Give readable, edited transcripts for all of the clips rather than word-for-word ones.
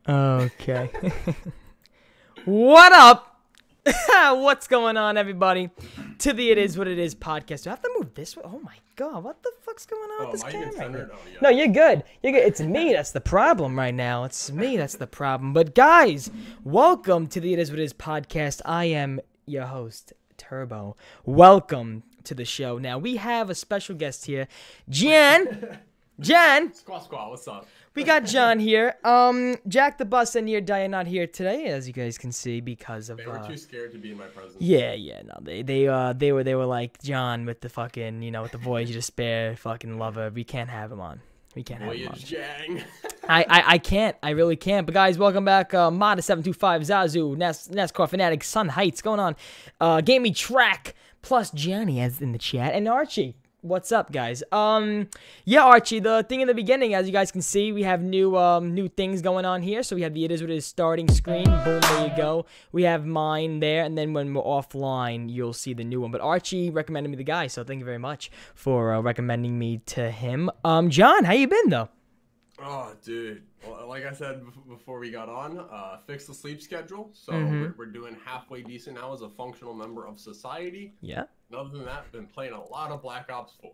Okay. What up? What's going on, everybody? To the It Is What It Is podcast. Do I have to move this way? Oh my god, what the fuck's going on with this camera? No, you're good. You're good. It's me that's the problem right now. It's me that's the problem. But guys, welcome to the It Is What It Is podcast. I am your host, Turbo. Welcome to the show. Now, we have a special guest here. Jan. Squaw, what's up? We got John here. Jack the Bus and your Dye are not here today, as you guys can see, because of they were too scared to be in my presence. Yeah, no, they were like John with the fucking, with the Voyage to Spare fucking lover. We can't have him on. We can't have him on. Voyage Jang. I can't. I really can't. But guys, welcome back. Mada725, Zazu, NASCAR Fanatic, Sun Heights, going on. Game Me Track, PlusJohnny as in the chat, and Archie. What's up, guys? Yeah, Archie, the thing in the beginning, as you guys can see, we have new things going on here. So we have the It Is What It Is starting screen. Boom, there you go. We have mine there, and then when we're offline, you'll see the new one. But Archie recommended me the guy, so thank you very much for recommending me to him. John, how you been, though? Oh, dude. Well, like I said before we got on, fix the sleep schedule. So we're doing halfway decent now as a functional member of society. Yeah. And other than that, been playing a lot of Black Ops 4.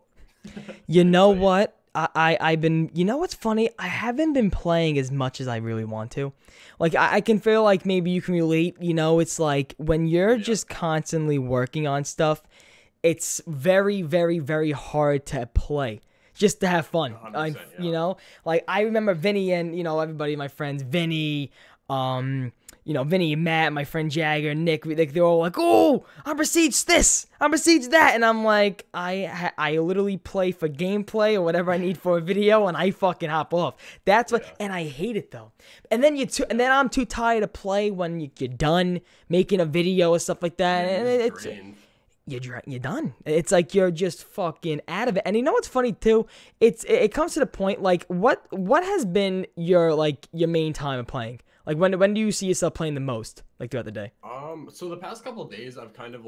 You know what? I've been, you know what's funny? I haven't been playing as much as I really want to. Like, I can feel like maybe you can relate, it's like when you're just constantly working on stuff, it's very, very, very hard to play. Just to have fun, like I remember Vinny and everybody, my friends, Vinny, Vinny and Matt, my friend Jagger, Nick, they're all like, oh, I'm besieged this, I'm besieged that, and I'm like, I literally play for gameplay or whatever I need for a video, and I fucking hop off. That's what, and I hate it though. And then I'm too tired to play when you're done making a video or stuff like that, and it's. You're done. It's like you're just fucking out of it. And you know what's funny too? It comes to the point, like, what has been your main time of playing? Like, when do you see yourself playing the most, like, throughout the day? So the past couple of days I've kind of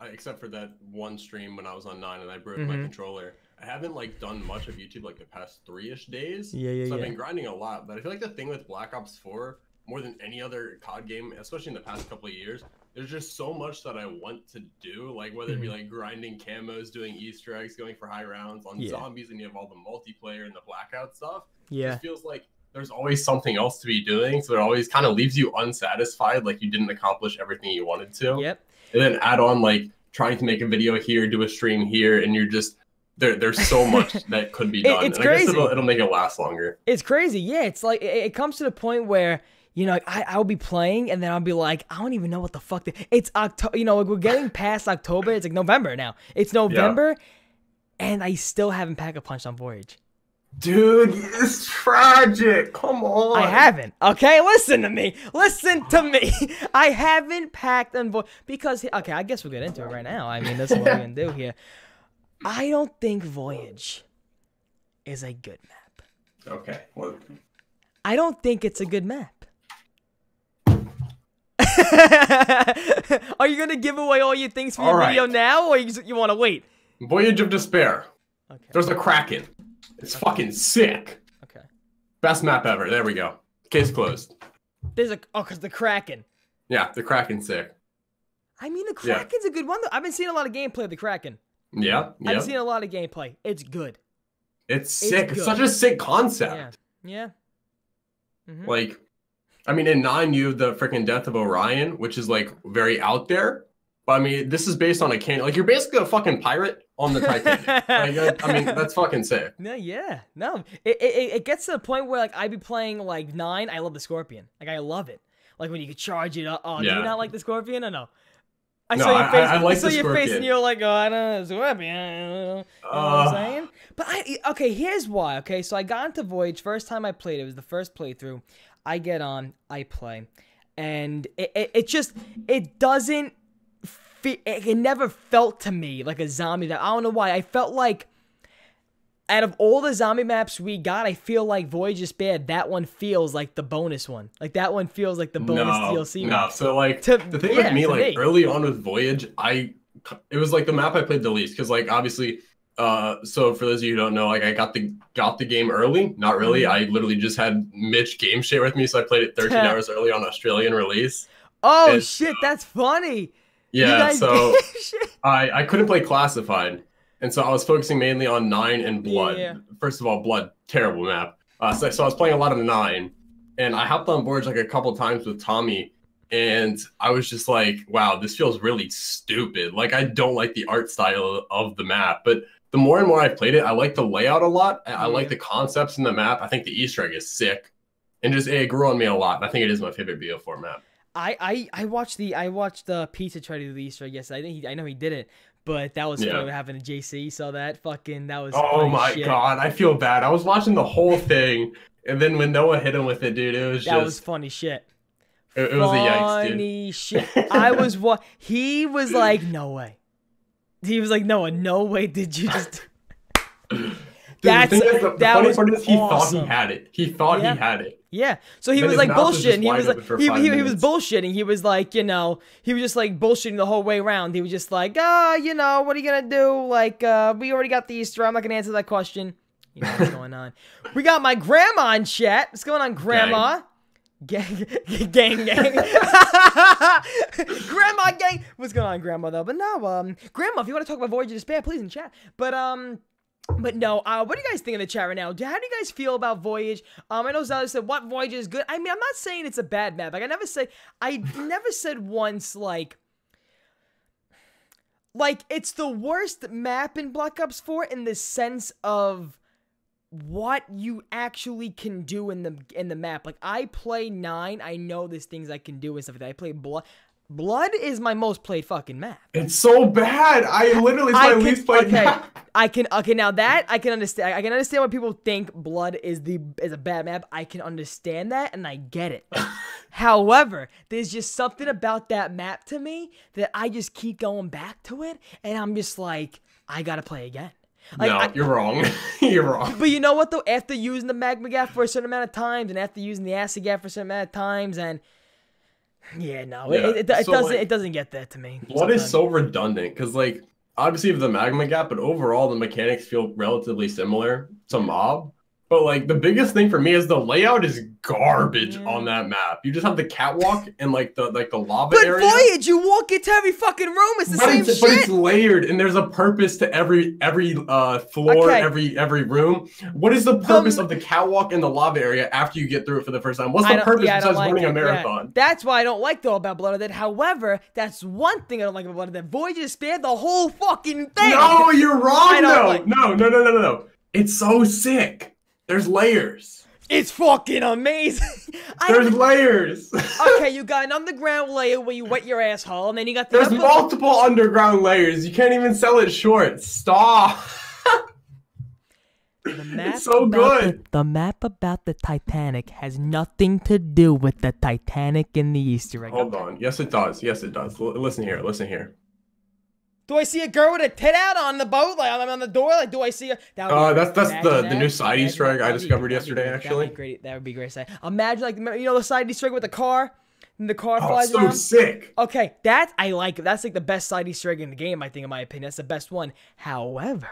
except for that one stream when I was on 9 and I broke my controller, I haven't like done much of YouTube like the past 3-ish days. So I've been grinding a lot, but I feel like the thing with Black Ops 4, more than any other COD game, especially in the past couple of years, there's just so much that I want to do, like whether it be like grinding camos, doing Easter eggs, going for high rounds on zombies, and you have all the multiplayer and the blackout stuff. It just feels like there's always something else to be doing, so it always kind of leaves you unsatisfied, like you didn't accomplish everything you wanted to. And then add on like trying to make a video here, do a stream here, and you're just there's so much that could be done. It's and crazy. I guess it'll make it last longer. It's crazy. Yeah, it's like it comes to the point where, you know, I'll be playing and then I'll be like, I don't even know what the fuck. It's October. You know, like we're getting past October. It's like November now. It's November, and I still haven't packed a punch on Voyage. Dude, it's tragic. Come on. I haven't. Okay, listen to me. Listen to me. I haven't packed on Voyage because, okay, I guess we'll get into it right now. I mean, that's what we're gonna do here. I don't think Voyage is a good map. Okay. Well, I don't think it's a good map. Are you gonna give away all your things for your video now, or you want to wait? Voyage of Despair. Okay. There's a Kraken. It's fucking sick. Okay. Best map ever. There we go. Case closed. There's cause the Kraken. Yeah, the Kraken's sick. I mean, the Kraken's a good one though. I've been seeing a lot of gameplay of the Kraken. Yeah. I've been seeing a lot of gameplay. It's good. It's sick. It's such a sick concept. Yeah. Like, I mean, in 9, you have the freaking Death of Orion, which is like very out there. But I mean, this is based on a can. Like, you're basically a fucking pirate on the Titanic. Like, I mean, that's fucking sick. No, it gets to the point where like I be playing like 9. I love the Scorpion. Like, I love it. Like when you could charge it up. Oh, do you not like the Scorpion or no? I saw your face. I like I saw the your Scorpion. face, and you're like, oh, I don't know, Scorpion. You know what I'm saying? But okay, here's why. Okay, so I got into Voyage. First time I played, it was the first playthrough. I get on, I play, and it doesn't. It never felt to me like a zombie map. I don't know why. I felt like out of all the zombie maps we got, I feel like Voyage is bad. That one feels like the bonus one. Like that one feels like the bonus DLC map. No, so like the thing with me, like early on with Voyage, it was like the map I played the least because like obviously, so for those of you who don't know, like I got the game early. Not really. I literally just had Mitch game share with me, so I played it 13 hours early on Australian release. Oh shit, that's funny. Yeah, so I couldn't play Classified, and so I was focusing mainly on 9 and Blood. Yeah. First of all, Blood, terrible map. So I was playing a lot of 9, and I hopped on boards like a couple times with Tommy, and I was just like, wow, this feels really stupid. Like, I don't like the art style of the map, but the more and more I played it, I like the layout a lot. I like the concepts in the map. I think the Easter egg is sick, and just it grew on me a lot. And I think it is my favorite BO4 map. I watched the Pizza try to do the Easter egg yesterday. I know he did it, but that was funny what happened to JC. So that was oh my god, I feel bad. I was watching the whole thing, and then when Noah hit him with it, dude, that was funny shit. It was a yikes, dude. Funny shit. He was like, no way. He was like, Noah, no way did you just. Dude, the funny part is he thought he had it. He thought he had it. Yeah. So he was like bullshitting. He was like he was bullshitting. He was like, you know, he was just like bullshitting the whole way around. He was just like, you know, what are you gonna do? Like, we already got the Easter. I'm not gonna answer that question. You know what's going on. We got my grandma in chat. What's going on, Grandma? Gang. Grandma gang. What's going on, Grandma, though? But no, Grandma, if you want to talk about Voyage of Despair, please in chat. But no, what do you guys think in the chat right now? How do you guys feel about Voyage? I know Zala said, what Voyage is good? I mean, I'm not saying it's a bad map. Like, I never said once, like, it's the worst map in Black Ops 4 in the sense of what you actually can do in the map. Like, I play 9, I know there's things I can do and stuff like that. I play Blood. Blood is my most played fucking map. It's so bad. It's my least played map. Now that I can understand. I can understand why people think Blood is a bad map. I can understand that and I get it. However, there's just something about that map to me that I just keep going back to it, and I'm just like, I gotta play again. Like, you're wrong. You're wrong. But you know what though? After using the magma gas for a certain amount of times, and after using the acid gas for a certain amount of times, and Yeah, no, Yeah. it So, doesn't like, it doesn't get that to me. what is so redundant? Because like obviously the magma gap, but overall the mechanics feel relatively similar to Mob. But like the biggest thing for me is the layout is garbage on that map. You just have the catwalk and like the lava But area. Voyage, you walk into every fucking room. It's the same shit. But it's layered, and there's a purpose to every floor, Okay. every room. What is the purpose of the catwalk and the lava area after you get through it for the first time? What's the purpose besides running a marathon? Yeah. That's why I don't like though about Blood of the Dead. However, that's one thing I don't like about Blood of the Dead. Voyage just spared the whole fucking thing. No, you're wrong though. No. It's so sick. There's layers. It's fucking amazing. There's layers. Okay, you got an underground layer where you wet your asshole, and then you got the There's multiple underground layers. You can't even sell it short. Stop. It's so good. The map about the Titanic has nothing to do with the Titanic in the Easter egg. Hold on. Yes, it does. Yes, it does. Listen here. Listen here. Do I see a girl with a tit out on the boat? Like I'm on the door? Like do I see a that's the new side Easter egg I discovered yesterday, actually. That would be great. Imagine like the side Easter egg with the car? And the car flies around. So sick. Okay, I like it. That's like the best side Easter egg in the game, I think, in my opinion. That's the best one. However,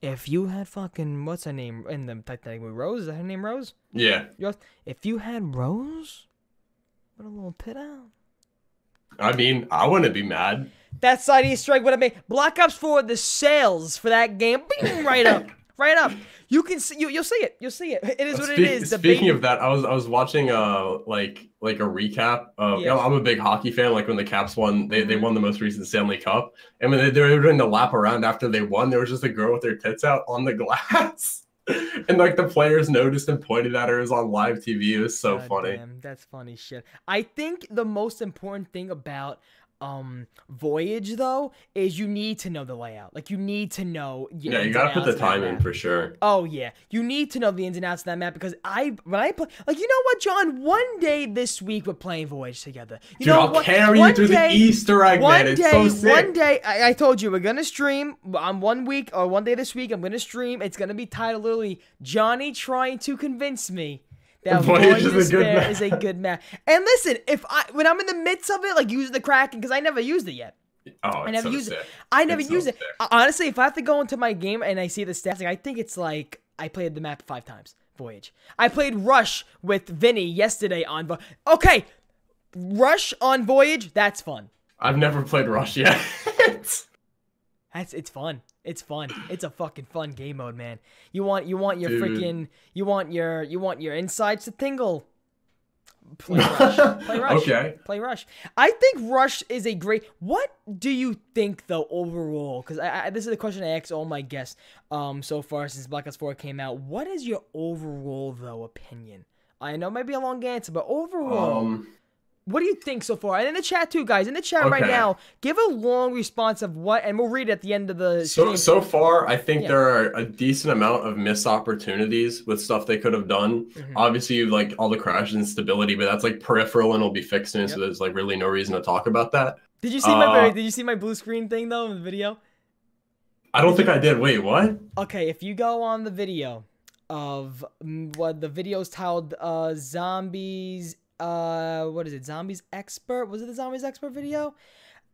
if you had fucking what's her name in the Titanic movie? Rose? Is that her name, Rose? Yeah. If you had Rose with a little tit out. I mean, I wouldn't be mad. That side Easter egg would have made Black Ops 4 the sales for that game. Bing, right up. Right up. You can see you'll see it. You'll see it. It is what it is. Speaking of that, I was watching like a recap of you know, I'm a big hockey fan, like when the Caps won they won the most recent Stanley Cup. And when they were doing the lap around after they won, there was just a girl with her tits out on the glass. And like the players noticed and pointed at her. It was on live TV. It was so funny. Damn, that's funny shit. I think the most important thing about Voyage though is you need to know the layout. Like you need to know. Yeah, you gotta put the time in for sure. Oh yeah, you need to know the ins and outs of that map because when I play, like you know what, John? One day this week we're playing Voyage together. Dude, I'll carry you through the Easter egg, man. It's so sick. One day, I told you we're gonna stream on 1 week or one day this week. I'm gonna stream. It's gonna be titled literally Johnny trying to convince me that Voyage is a good map. And listen, when I'm in the midst of it, like using the Kraken, because I never used it yet. Oh, I never use it. I never use it. Honestly, if I have to go into my game and I see the stats, like, I think it's like I played the map 5 times. Voyage. I played Rush with Vinny yesterday on Okay, Rush on Voyage. That's fun. I've never played Rush yet. It's fun. It's fun. It's a fucking fun game mode, man. You want your freaking you want your insides to tingle. Play Rush. Play Rush. Okay. Play Rush. I think Rush is a great. What do you think though overall? Because this is the question I ask all my guests so far since Black Ops 4 came out. What is your overall though opinion? I know it might be a long answer, but overall. What do you think so far? And in the chat too, guys. In the chat right now, give a long response of what, and we'll read it at the end of the stream. So far, I think there are a decent amount of missed opportunities with stuff they could have done. Obviously, like all the crash and stability, but that's like peripheral and will be fixed soon, so there's like really no reason to talk about that. Did you see my blue screen thing though in the video? I don't think I did. Wait, what? Okay, if you go on the video of what the video's titled Zombies. What is it? Zombies Expert? Was it the Zombies Expert video?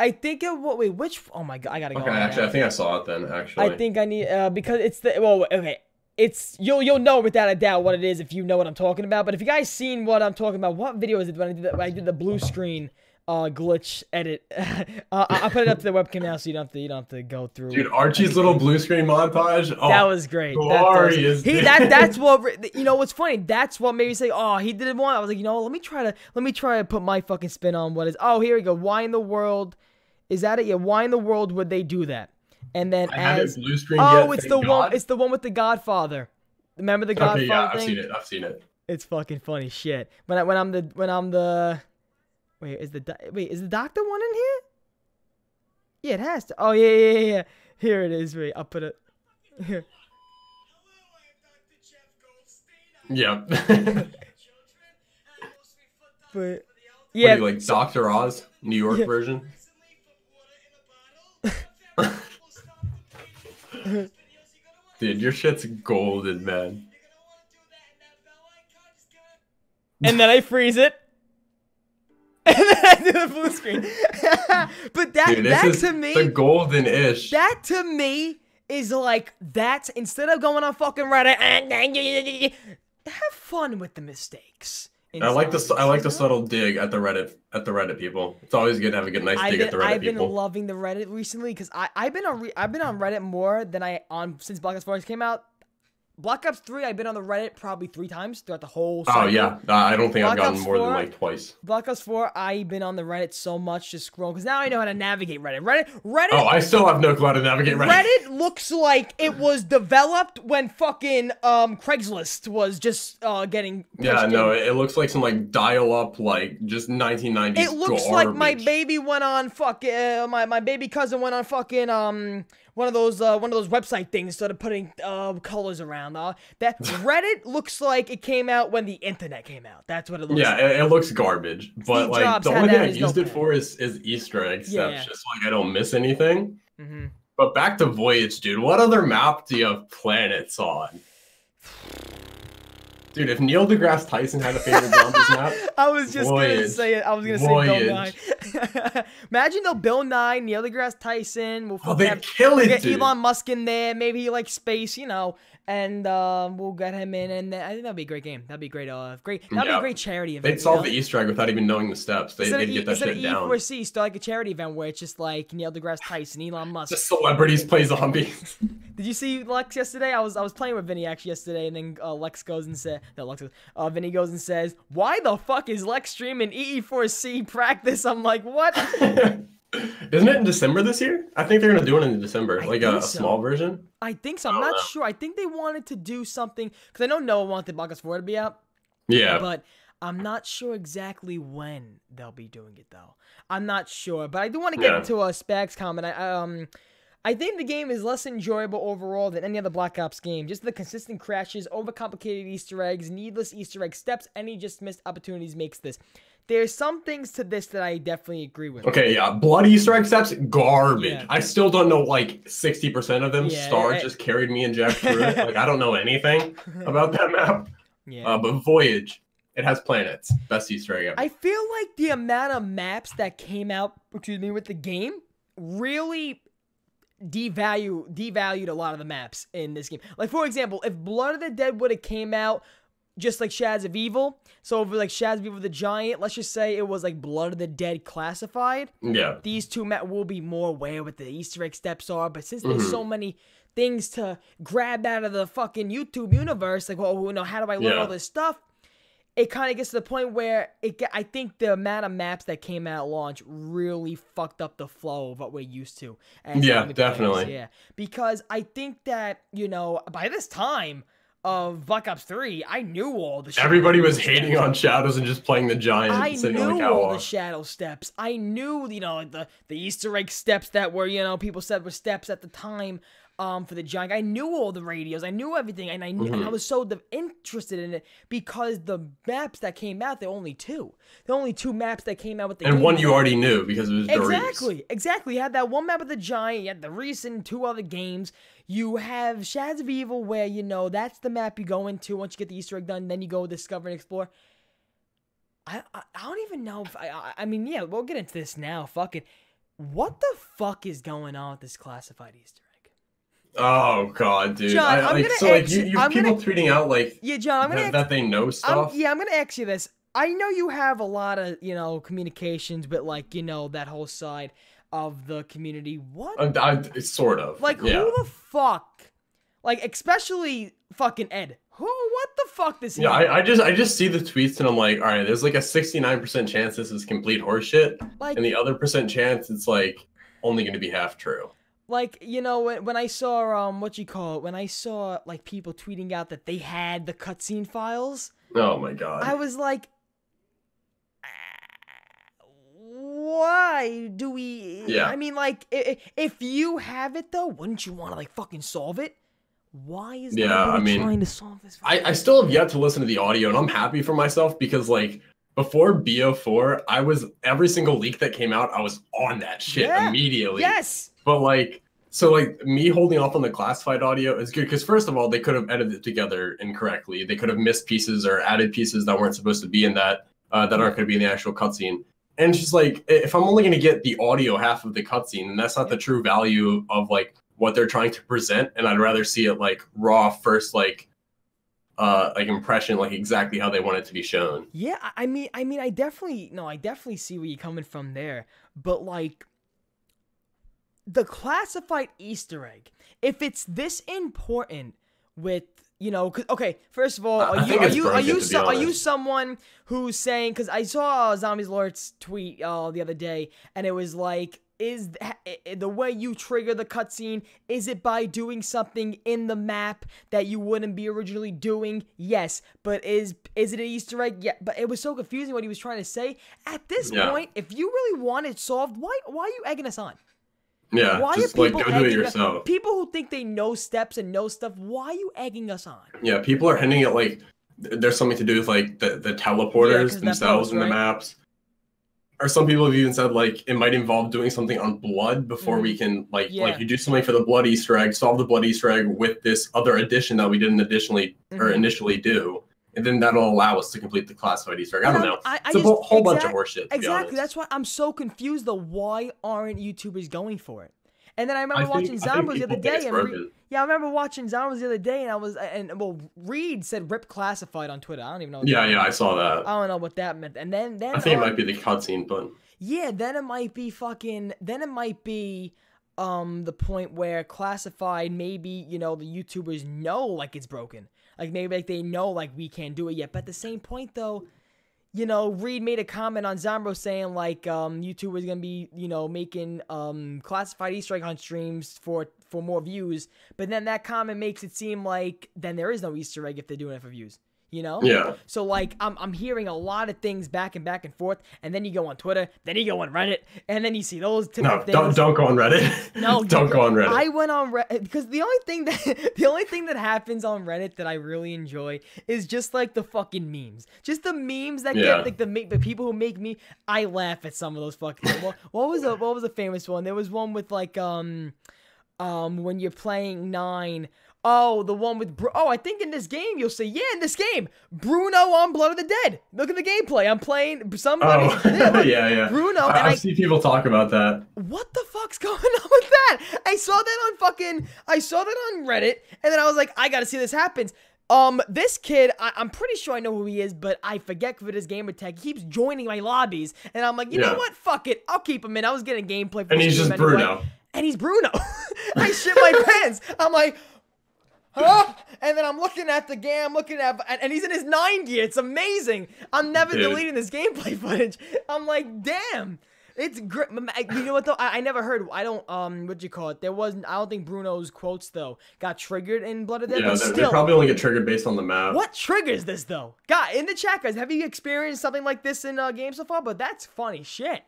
I think it. Wait, which? Oh my god, I gotta go. Okay, actually, I think I saw it then. Actually, I think I need because it's the okay. It's you'll know without a doubt what it is if you know what I'm talking about. But if you guys seen what I'm talking about, what video is it when I did the blue screen glitch edit? I'll put it up to the webcam now so you don't have to go through. Dude, Archie's little blue screen montage. Oh, that was great. Glorious. That's what you know. What's funny? That's what made me say, "Oh, he did it one." I was like, you know, let me try to put my fucking spin on what is. Oh, here we go. Why in the world is that it? Yeah. Why in the world would they do that? And then blue screen it's the one. It's the one with the Godfather. Remember the Godfather thing? Yeah, I've seen it. It's fucking funny shit. When I'm the Wait, is the doctor one in here? Yeah, it has to. Oh, yeah. Here it is. Wait, I'll put it here. Yeah. But yeah, what are you, like Dr. Oz, New York version? Dude, your shit's golden, man. And then I freeze it. And then I do the blue screen. But that to me, the golden-ish. That to me is like, that's, instead of going on fucking Reddit, have fun with the mistakes. I like the subtle dig at the Reddit people. It's always good to have a nice dig at the Reddit people. I've been loving the Reddit recently because I've been on Reddit more than since Black Ops 4 came out. Black Ops 3, I've been on the Reddit probably 3 times throughout the whole cycle. Oh, yeah. I don't think I've gotten more than, like, twice. Black Ops 4, I've been on the Reddit so much, just scrolling, because now I know how to navigate Reddit. Reddit... Oh, I still have no clue how to navigate Reddit. Reddit looks like it was developed when fucking Craigslist was just getting pushed in. No, it looks like some, like, dial-up, like, just 1990s It looks garbage. like my baby went on fucking... my baby cousin went on fucking, one of those website things, started putting colors around. That Reddit looks like it came out when the internet came out. That's what it looks like. Yeah, it looks garbage. But like the only thing I used it for is Easter egg steps, just like I don't miss anything. But back to Voyage, dude. What other map do you have planets on? Dude, if Neil deGrasse Tyson had a favorite Zombies map, I was just gonna say it. I was gonna say Bill Nye. Imagine though, Bill Nye, Neil deGrasse Tyson. We'll kill it, get dude. Elon Musk in there. Maybe he likes space, you know. And we'll get him in, and I think that'd be a great game. That'd be great. That'd be a great charity event. They'd solve the Easter egg without even knowing the steps. They'd get that shit down. E4C, start like a charity event where it's just like Neil deGrasse Tyson, Elon Musk. Just celebrities play zombies. Did you see Lex yesterday? I was playing with Vinny actually yesterday, and then Lex goes and said, Vinny goes and says, "Why the fuck is Lex streaming E4C practice?" I'm like, what? Isn't it in December this year? I think they're gonna do it in December, like a small version. I think so. I'm not sure. I think they wanted to do something because I know Noah wanted Black Ops 4 to be out. Yeah. But I'm not sure exactly when they'll be doing it though. I'm not sure, but I do want to get into a Spags comment. I think the game is less enjoyable overall than any other Black Ops game. Just the consistent crashes, overcomplicated Easter eggs, needless Easter egg steps, any just missed opportunities makes this. There's some things to this that I definitely agree with. Okay, yeah. Blood Easter egg steps, garbage. Yeah. I still don't know, like, 60% of them. Star just carried me and Jack through it. Like, I don't know anything about that map. Yeah. But Voyage, it has planets. Best Easter egg ever. I feel like the amount of maps that came out, with the game really devalued a lot of the maps in this game. Like, for example, if Blood of the Dead would have came out just like Shadows of Evil, so over like Shadows of Evil the Giant, let's just say it was like Blood of the Dead classified. Yeah. These two maps will be more aware what the Easter egg steps are, but since there's so many things to grab out of the fucking YouTube universe, like, well, you know, how do I learn all this stuff? It kind of gets to the point where I think the amount of maps that came out at launch really fucked up the flow of what we're used to. Yeah, definitely. Players. Yeah, because I think that, you know, by this time of Black Ops 3, I knew all the Everybody was hating on Shadows and just playing the Giant. I knew all the Shadow steps. I knew, you know, the Easter egg steps that were, you know, people said were steps at the time. For the Giant, I knew all the radios, I knew everything, and I was so interested in it because the maps that came out, there were only two. The only two maps that came out with the game. One you already knew because it was Doritos. Exactly. You had that one map of the Giant, you had the recent 2 other games. You have Shadows of Evil where, you know, that's the map you go into once you get the Easter egg done, then you go discover and explore. I don't even know if I mean, yeah, we'll get into this now. Fuck it. What the fuck is going on with this classified Easter egg? Oh god, dude! John, you have people tweeting out like, John, that they know stuff. I'm gonna ask you this. I know you have a lot of, you know, communications, but like, you know, that whole side of the community. What? Sort of. Like, who the fuck? Like, especially fucking Ed. What the fuck does he? Yeah, I just see the tweets and I'm like, all right, there's like a 69% chance this is complete horseshit, like, and the other % chance it's like only going to be half true. Like, you know, when I saw, when I saw, like, people tweeting out that they had the cutscene files. Oh, my God. I was like, why do we... Yeah. I mean, like, if you have it, though, wouldn't you want to, like, fucking solve it? Why is nobody trying to solve this? I still have yet to listen to the audio, and I'm happy for myself because, like, before BO4, every single leak that came out, I was on that shit immediately. Yes! But, like, so, like, me holding off on the classified audio is good because, first of all, they could have edited it together incorrectly. They could have missed pieces or added pieces that weren't supposed to be in that, that aren't going to be in the actual cutscene. And it's just like, if I'm only going to get the audio half of the cutscene, and that's not the true value of like what they're trying to present, and I'd rather see it like raw first, like impression, like exactly how they want it to be shown. Yeah, I mean, I definitely see where you're coming from there, but like the classified Easter egg, if it's this important with, you know, okay, first of all, are you someone who's saying, because I saw Zombies Lord's tweet the other day, and it was like, is the way you trigger the cutscene, is it by doing something in the map that you wouldn't be originally doing? Yes, but is it an Easter egg? Yeah, but it was so confusing what he was trying to say. At this point, if you really want it solved, why are you egging us on? Yeah, why just are people like go do it yourself. People who think they know steps and know stuff, why are you egging us on? Yeah, people are hinting at like there's something to do with like the teleporters themselves in the maps. Or some people have even said like it might involve doing something on blood before we can like you do something for the blood Easter egg, solve the blood Easter egg with this other addition that we didn't initially do. And then that'll allow us to complete the classified Easter egg. I don't know. It's a whole bunch of horseshit. Exactly. That's why I'm so confused though. Why aren't YouTubers going for it? And then I remember watching Zombies the other day. I remember watching Zombies the other day, and Reed said "rip classified" on Twitter. I don't even know. Yeah, I saw that. I don't know what that meant. And then I think it might be the cutscene, but yeah, then it might be the point where classified, maybe, you know, the YouTubers know like it's broken. Like maybe like they know like we can't do it yet. But at the same point though, you know, Reed made a comment on Zombro saying like YouTubers gonna be, you know, making classified Easter egg hunt streams for more views. But then that comment makes it seem like then there is no Easter egg if they're doing it for views. You know? Yeah. So like I'm hearing a lot of things back and forth, and then you go on Twitter, then you go on Reddit, and then you see those type of things. Don't go on Reddit. No, don't go on Reddit. I went on Reddit because the only thing that happens on Reddit that I really enjoy is just like the fucking memes. Just the memes that get like the people who make me, I laugh at some of those fucking what was the famous one? There was one with like when you're playing 9. Oh, the one with I think in this game you'll say, yeah, in this game, Bruno on Blood of the Dead. Look at the gameplay. I'm playing somebody. Oh, yeah. Bruno. I see people talk about that. What the fuck's going on with that? I saw that on Reddit, and then I was like, I gotta see this happens. This kid, I'm pretty sure I know who he is, but I forget for his gamer tag. He keeps joining my lobbies, and I'm like, you know what? Fuck it. I'll keep him in. I was getting gameplay for and he's just anyway. Bruno. And he's Bruno. I shit my pants. I'm like, huh? And then I'm looking at the game, and he's in his 9 gear. It's amazing. I'm never deleting this gameplay footage. I'm like, damn. It's great. You know what though? I never heard. I don't. What'd you call it? There wasn't. I don't think Bruno's quotes though got triggered in Blood of the Dead. Yeah, they probably only get triggered based on the map. What triggers this though? God, in the chat, guys, have you experienced something like this in games so far? But that's funny shit.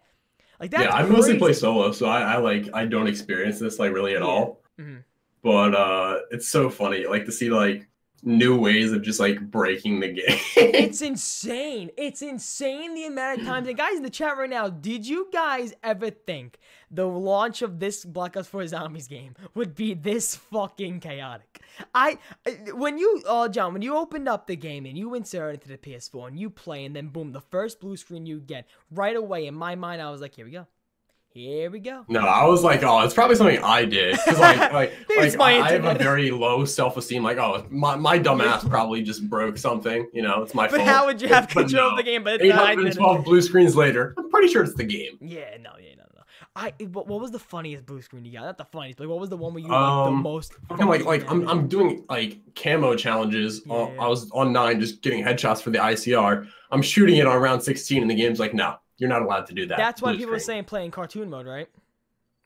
Like that. Yeah, I mostly play solo, so I don't experience this like really at all. Mm-hmm. But it's so funny, like to see like new ways of just like breaking the game. It's insane. It's insane the amount of times. And guys in the chat right now, did you guys ever think the launch of this Black Ops 4 Zombies game would be this fucking chaotic? When you opened up the game and you insert it into the PS4 and you play, and then boom, the first blue screen you get, right away in my mind I was like, here we go. Here we go. No, I was like, oh, it's probably something I did. Because I have a very low self-esteem. Like, oh, my dumb ass probably just broke something. You know, it's my fault. But how would you have control of the game? But 812 blue screens later, I'm pretty sure it's the game. Yeah, no. What was the funniest blue screen you got? Not the funniest, but what was the one where you like the most? I'm doing like camo challenges. Yeah. I was on 9 just getting headshots for the ICR. I'm shooting it on round 16, and the game's like, no. You're not allowed to do that. That's why people are saying playing cartoon mode, right?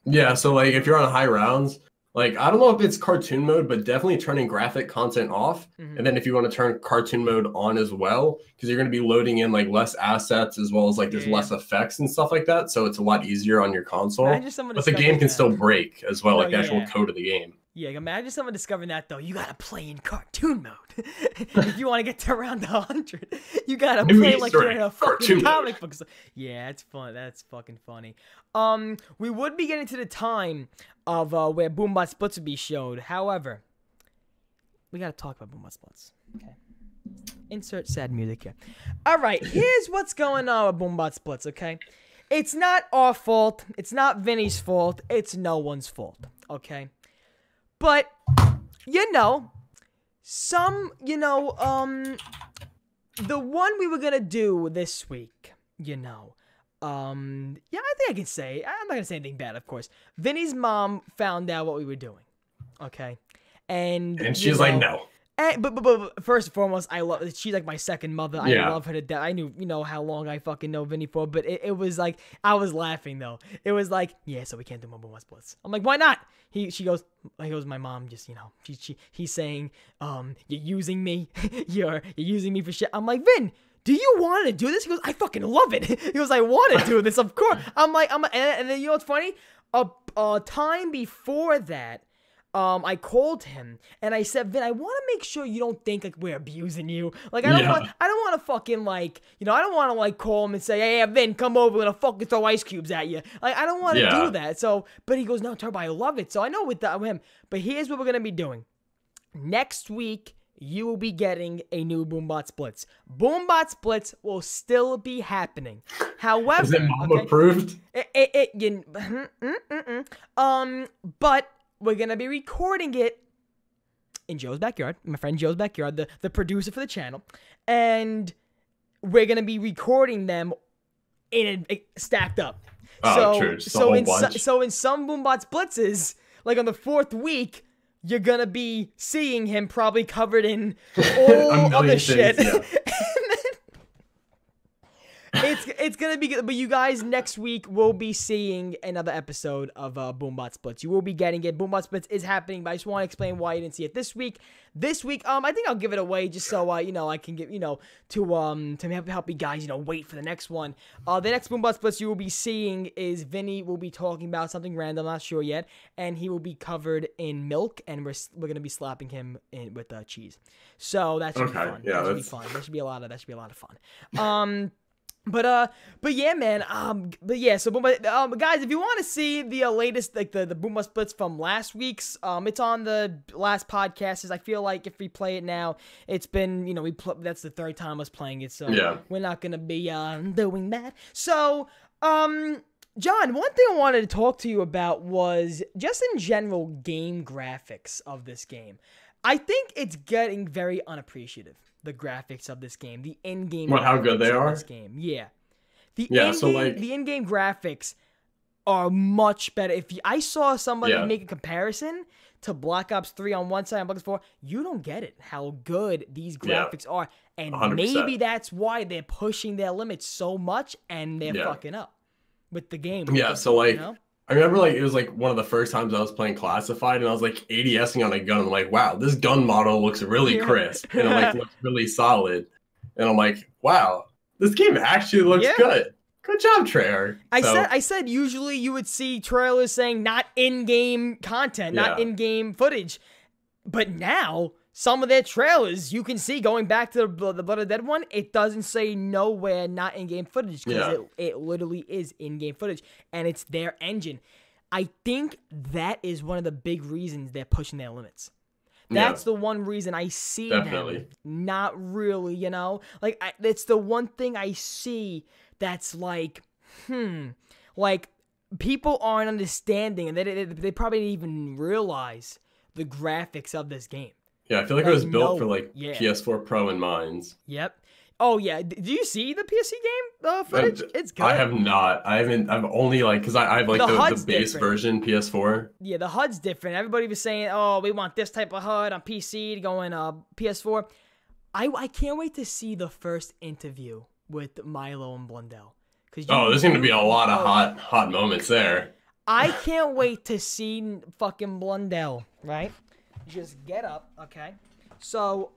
Yeah, so like if you're on high rounds, like I don't know if it's cartoon mode, but definitely turning graphic content off. Mm-hmm. And then if you want to turn cartoon mode on as well, because you're going to be loading in like less assets as well as like there's less effects and stuff like that. So it's a lot easier on your console. But the game can still break as well, like the actual code of the game. Yeah, imagine someone discovering that though. You gotta play in cartoon mode if you want to get to around 100. You gotta play like you're in a fucking comic book. Yeah, it's fun. That's fucking funny. We would be getting to the time of where Boombot Splits would be showed. However, we gotta talk about Boombot Splits. Okay. Insert sad music here. All right, here's what's going on with Boombot Splits. Okay. it's not our fault. It's not Vinny's fault. It's no one's fault. Okay, but you know, the one we were gonna do this week, yeah, I think I can say, I'm not gonna say anything bad, of course. Vinny's mom found out what we were doing, okay, and she's like, no. But first and foremost, she's like my second mother. I love her to death. I knew, how long I fucking know Vinny for, but it was like, I was laughing though. It was like, yeah, so we can't do more Boom Splits. I'm like, why not? He goes, my mom just, he's saying, you're using me. you're using me for shit. I'm like, Vin, do you want to do this? He goes, I fucking love it. He goes, I want to do this, of course. I'm like, and then you know what's funny? A time before that, I called him and I said, Vin, I want to make sure you don't think like we're abusing you. Like, I don't want to fucking like, I don't want to like call him and say, hey, Vin, come over, we're gonna fucking throw ice cubes at you. Like, I don't want to do that. So, but he goes, no, Turbo, I love it. So I know with him, but here's what we're gonna be doing. Next week, you will be getting a new Boombot Splits. Boombot Splits will still be happening. However, is it mom approved? But we're going to be recording it in Joe's backyard, my friend Joe's backyard, the producer for the channel, and we're going to be recording them stacked up. Oh, true. So in some Boombot Splitzes, like on the 4th week, you're going to be seeing him probably covered in all other shit. Yeah. It's gonna be good, but you guys next week will be seeing another episode of Boombot Splits. You will be getting it. Boombot Splits is happening, but I just want to explain why you didn't see it this week. This week, I think I'll give it away just so I can get to help you guys wait for the next one. The next Boombot Splits you will be seeing is Vinny will be talking about something random, not sure yet, and he will be covered in milk, and we're gonna be slapping him in with cheese. So that should be fun. Yeah, that should be fun. That should be a lot of fun. But yeah, man. So guys, if you want to see the latest, like the Boombot Splits from last week's, it's on the last podcast. I feel like if we play it now, it's been, that's the 3rd time us playing it, so we're not gonna be doing that. So, John, one thing I wanted to talk to you about was just in general game graphics of this game. I think it's getting very unappreciative. The graphics of this game, the in-game how good they are? This game, the in-game graphics are much better. I saw somebody make a comparison to Black Ops 3 on one side and Black Ops 4, you don't get it how good these graphics are, and 100%. Maybe that's why they're pushing their limits so much and they're fucking up with the game. Yeah, so like. I remember, it was, one of the first times I was playing Classified, and I was, ADSing on a gun. I'm like, wow, this gun model looks really crisp, and it, looks really solid. And I'm like, wow, this game actually looks good. Good job, Treyarch. I said usually you would see trailers saying not in-game content, not in-game footage. But now, some of their trailers, you can see, going back to the Blood of the Dead one, it doesn't say nowhere not in-game footage, because it literally is in-game footage, and it's their engine. I think that is one of the big reasons they're pushing their limits. That's the one reason I see them not really, it's the one thing I see that's people aren't understanding, and they probably didn't even realize the graphics of this game. Yeah, I feel like it was built for PS4 Pro in minds. Yep. Oh yeah. Did you see the PC game footage? It's good. I have not. I've only because I have the base version PS4. Yeah, the HUD's different. Everybody was saying, oh, we want this type of HUD on PC to go in PS4. I can't wait to see the first interview with Milo and Blundell. There's going to be a lot of hot moments there. I can't wait to see fucking Blundell, right? Just get up, okay? So,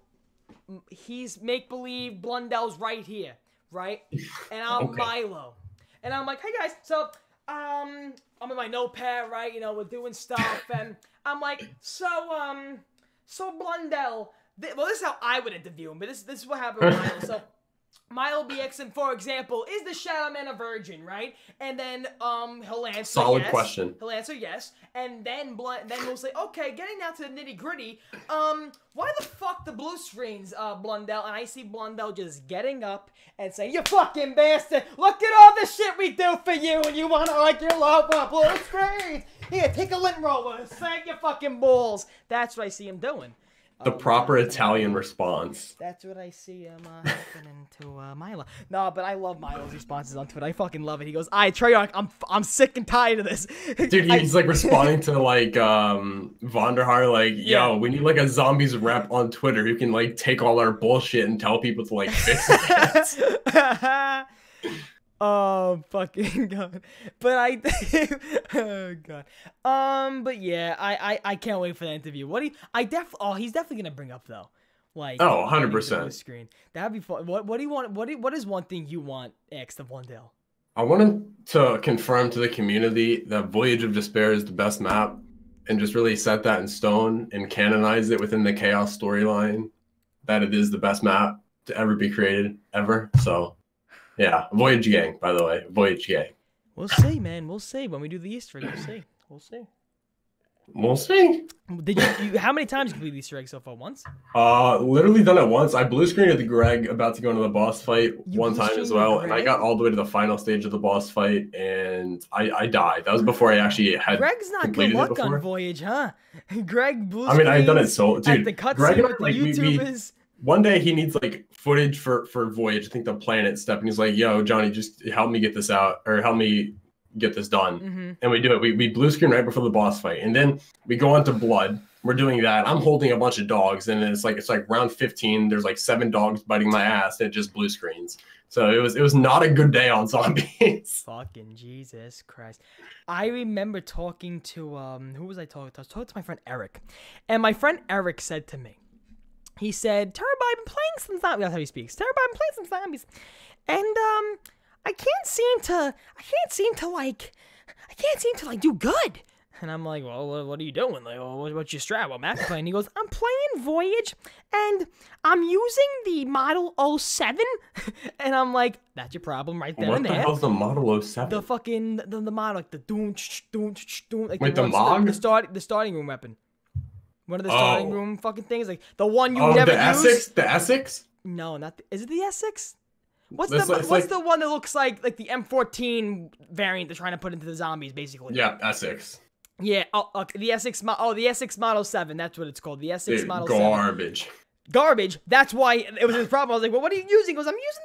he's make-believe, Blundell's right here, right? And I'm Milo. And I'm like, hey guys, so, I'm in my notepad, right? We're doing stuff, and I'm like, so Blundell, well, this is how I would interview him, but this is what happened with Milo. So, Milo BX, for example, is the Shadow Man a virgin, right? And then he'll answer Solid yes. question. He'll answer yes, and then we'll say, okay, getting down to the nitty gritty. Why the fuck the blue screens, Blundell? And I see Blundell just getting up and saying, "You fucking bastard! Look at all the shit we do for you, and you wanna like your love blue screens? Here, take a lint roller, sag your fucking balls." That's what I see him doing. The proper Italian response. That's what I see happening to Milo. No, but I love Milo's responses on Twitter. I fucking love it. He goes, "Alright, Treyarch, I'm sick and tired of this." Dude, he's like responding to like Vonderhaar, like, "Yo, we need like a zombies rep on Twitter who can like take all our bullshit and tell people to like fix it." Oh fucking god! But oh god. But yeah, I can't wait for the interview. He's definitely gonna bring up though. Like 100%. Screen. That'd be fun. What do you want? What is one thing you want X of Blundell? I wanted to confirm to the community that Voyage of Despair is the best map, and just really set that in stone and canonize it within the Chaos storyline that it is the best map to ever be created ever. So. Yeah, Voyage gang, by the way. Voyage gang. We'll see, man. We'll see. When we do the Easter egg, we'll see. We'll see. We'll see. Did you how many times did you complete the Easter egg so far? Once? Literally done it once. I blue screened with Greg about to go into the boss fight one time as well, and I got all the way to the final stage of the boss fight, and I died. That was before I actually had Greg's not good luck on Voyage, huh? Greg blue I mean, I had done it so... Dude, the Greg and like, YouTubers... One day he needs like footage for Voyage, I think the planet step, and he's like, "Yo, Johnny, just help me get this out, or help me get this done." Mm-hmm. And we do it. We blue screen right before the boss fight, and then we go on to Blood. We're doing that. I'm holding a bunch of dogs, and it's like round 15. There's like 7 dogs biting my ass, and it just blue screens. So it was not a good day on Zombies. Fucking Jesus Christ! I remember talking to who was I talking to? I was talking to my friend Eric, and my friend Eric said to me. He said, "Turbo, I've been playing some zombies." That's how he speaks. "Turbo, I've been playing some zombies, and I can't seem to like do good." And I'm like, "Well, what are you doing? Like, what's your strat? What map you playing?" He goes, "I'm playing Voyage, and I'm using the Model 07." And I'm like, "That's your problem right there and there." What the hell's the Model 07? The fucking the model, like the doom, like wait, the MOG? The starting room weapon. One of the starting room fucking things, like the one you never use. Essex? The Essex? No, not. Is it the Essex? What's the one that looks like the M14 variant they're trying to put into the zombies, basically? Yeah, Essex. Yeah. The Essex. The Essex Model 7. That's what it's called. The Essex Model 7. Garbage. Garbage. That's why it was his problem. I was like, "Well, what are you using?" He goes, "I'm using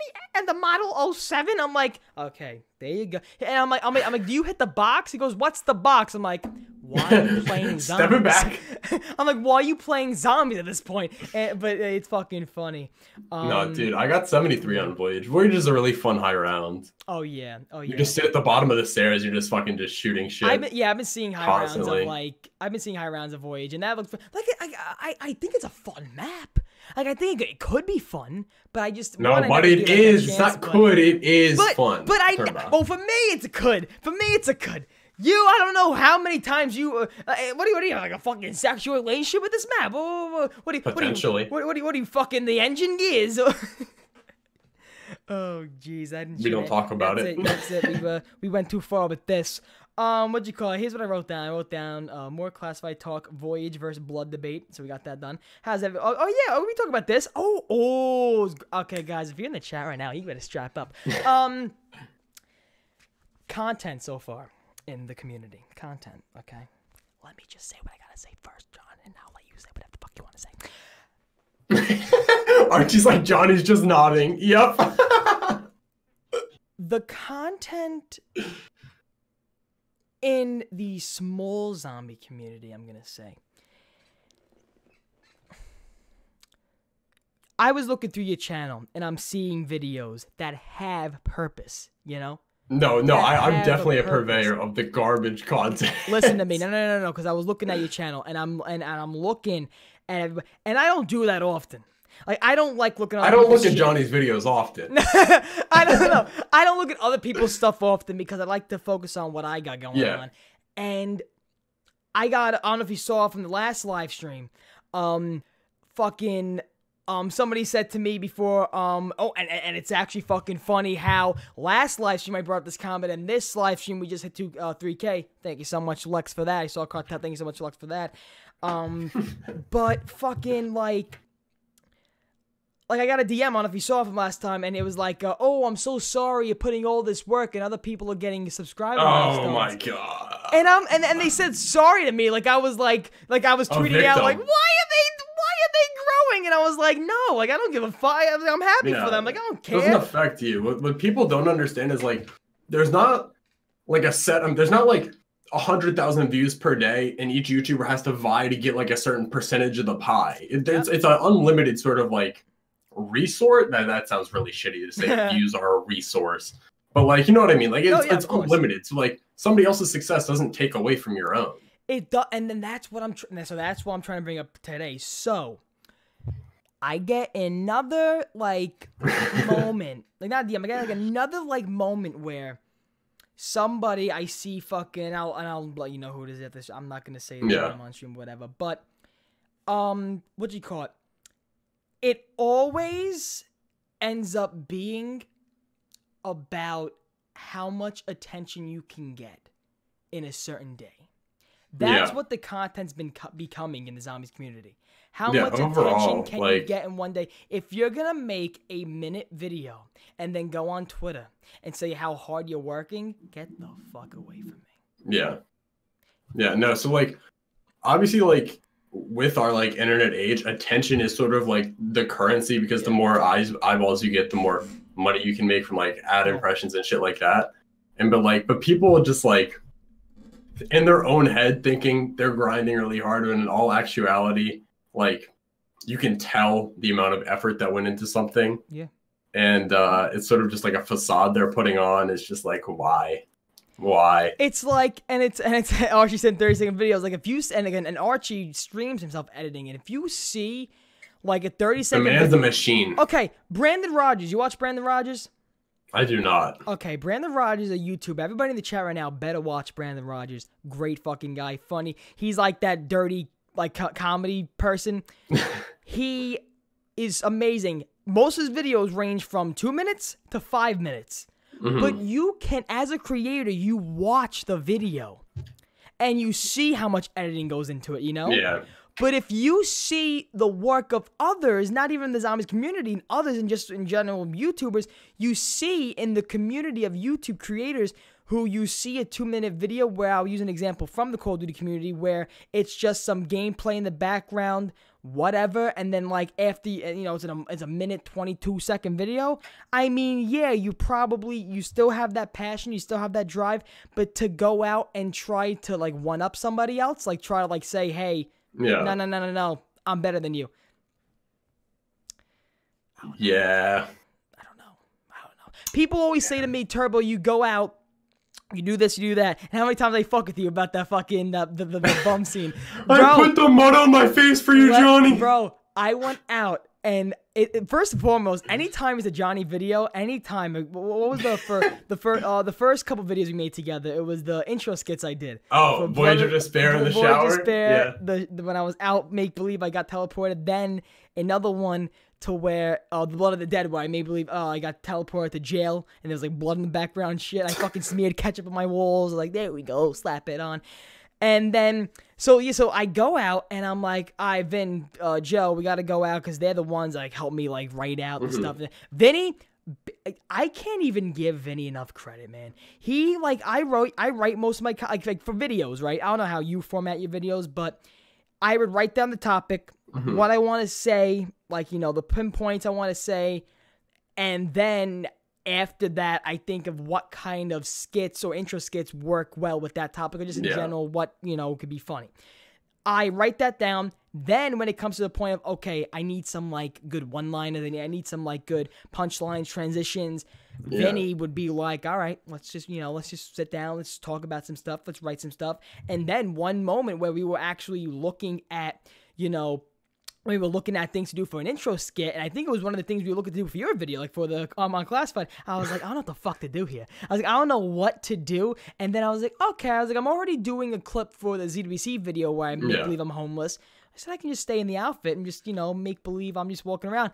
the Model 07." I'm like, "Okay, there you go." And I'm like, "Do you hit the box?" He goes, "What's the box?" I'm like, "Why are you playing zombies?" Step it back. I'm like, "Why are you playing zombies at this point?" But it's fucking funny. No, dude, I got 73 on Voyage. Voyage is a really fun high round. Oh yeah. You just sit at the bottom of the stairs. You're just fucking shooting shit. I've been seeing high rounds of Voyage, and that looks like I think it's a fun map. Like, I think it could be fun, but I just... No, but it is. It's not could. It is fun. Well, for me, it's a could. For me, it's a could. I don't know how many times you... what do you like a fucking sexual relationship with this map? Potentially. What do you fucking the engine gears? Oh, jeez. We don't talk about it. That's it. We went too far with this. What'd you call it? Here's what I wrote down. I wrote down more classified talk, Voyage versus Blood debate. So we got that done. How's that? Oh yeah. We talk about this. Okay, guys. If you're in the chat right now, you better strap up. Content so far in the community. Content. Okay. Let me just say what I gotta say first, John, and I'll let you say whatever the fuck you want to say. Archie's like, Johnny's just nodding. Yep. The content in the small zombie community, I'm gonna say. I was looking through your channel, and I'm seeing videos that have purpose, you know? No, I'm definitely a purveyor of the garbage content. Listen to me, no, because I was looking at your channel, and I'm looking at everybody, and I don't do that often. Like, I don't like looking at... I don't look at Johnny's videos often. I don't know. I don't look at other people's stuff often because I like to focus on what I got going on. And I don't know if you saw from the last live stream, fucking somebody said to me before, oh, and it's actually fucking funny how last live stream I brought up this comment, and this live stream we just hit 3K. Thank you so much, Lex, for that. I saw Cartel. Thank you so much, Lex, for that. But fucking like I got a DM, I don't know if you saw from last time, and it was like, oh, I'm so sorry you're putting all this work and other people are getting subscribed. Oh my god. And they said sorry to me, like I was tweeting out like, why are they growing? And I was like, no, like I don't give a fuck. I'm happy for them. Like I don't care. It doesn't affect you. What people don't understand is like there's not like a set. There's not like 100,000 views per day, and each YouTuber has to vie to get like a certain percentage of the pie. It's an unlimited sort of like resource. That sounds really shitty to say. Views are a resource, but like you know what I mean. Like it's unlimited. So like somebody else's success doesn't take away from your own. It does, and then that's what I'm. So that's what I'm trying to bring up today. So I get another like moment, like not DM. I get like another like moment where somebody I see fucking. I'll let you know who it is at this. I'm not gonna say the name on stream, whatever. But what do you call it? It always ends up being about how much attention you can get in a certain day. That's what the content's been becoming in the zombies community. How much attention can you get in one day? If you're going to make a minute video and then go on Twitter and say how hard you're working, get the fuck away from me. Yeah. Yeah, no, so like, obviously like, with our like internet age, attention is sort of like the currency because the more eyeballs you get, the more money you can make from like ad impressions and shit like that. And but people just like in their own head thinking they're grinding really hard, when in all actuality, like you can tell the amount of effort that went into something. Yeah. And it's sort of just like a facade they're putting on. It's just like why? It's like, and it's Archie said 30-second videos. Like if you, and again, and Archie streams himself editing it. If you see like a 30-second, the man's the machine. Okay, Brandon Rogers. You watch Brandon Rogers? I do not. Okay, Brandon Rogers is a YouTuber. Everybody in the chat right now better watch Brandon Rogers. Great fucking guy, funny. He's like that dirty like comedy person. He is amazing. Most of his videos range from 2 minutes to 5 minutes. Mm-hmm. But you can, as a creator, you watch the video and you see how much editing goes into it, you know? Yeah. But if you see the work of others, not even the zombies community, and others and just in general YouTubers, you see in the community of YouTube creators who you see a 2-minute video where I'll use an example from the Call of Duty community where it's just some gameplay in the background, whatever, and then like after, you know, it's a minute 22-second video. I mean, yeah, you still have that passion, you still have that drive, but to go out and try to like one up somebody else, like try to like say, hey, no, I'm better than you. Yeah. I don't know. People always say to me, Turbo, you go out, you do this, you do that. And how many times I fuck with you about that fucking the bum scene? Bro, I put the mud on my face for you, Johnny. Bro, I went out and first and foremost, anytime it's a Johnny video, anytime. What was the first couple videos we made together? It was the intro skits I did. Oh, Voyage of Despair in the shower. Despair, yeah. When I was out, make believe I got teleported. Then another one to where the Blood of the Dead, where I made believe I got teleported to jail and there was like blood in the background shit. I fucking smeared ketchup on my walls. Like, there we go, slap it on. And then, so I go out and I'm like, Vin, Joe, we got to go out because they're the ones that like help me like write out and stuff. Vinny, I can't even give Vinny enough credit, man. He like, I write most of my, like for videos, right? I don't know how you format your videos, but I would write down the topic, what I want to say, like, you know, the pinpoints I want to say, and then after that, I think of what kind of skits or intro skits work well with that topic, or just in general, what, you know, could be funny. I write that down. Then when it comes to the point of, okay, I need some like good one-liners, I need some like good punchlines, transitions, Vinny would be like, all right, let's just sit down, let's talk about some stuff, let's write some stuff. And then one moment where we were actually looking at, you know, we were looking at things to do for an intro skit, and I think it was one of the things we were looking to do for your video, like for the Unclassified. I was like, I don't know what the fuck to do here. I was like, I don't know what to do. And then I was like, okay, I'm already doing a clip for the ZWC video where I believe I'm homeless. I said, I can just stay in the outfit and just, you know, make believe I'm just walking around.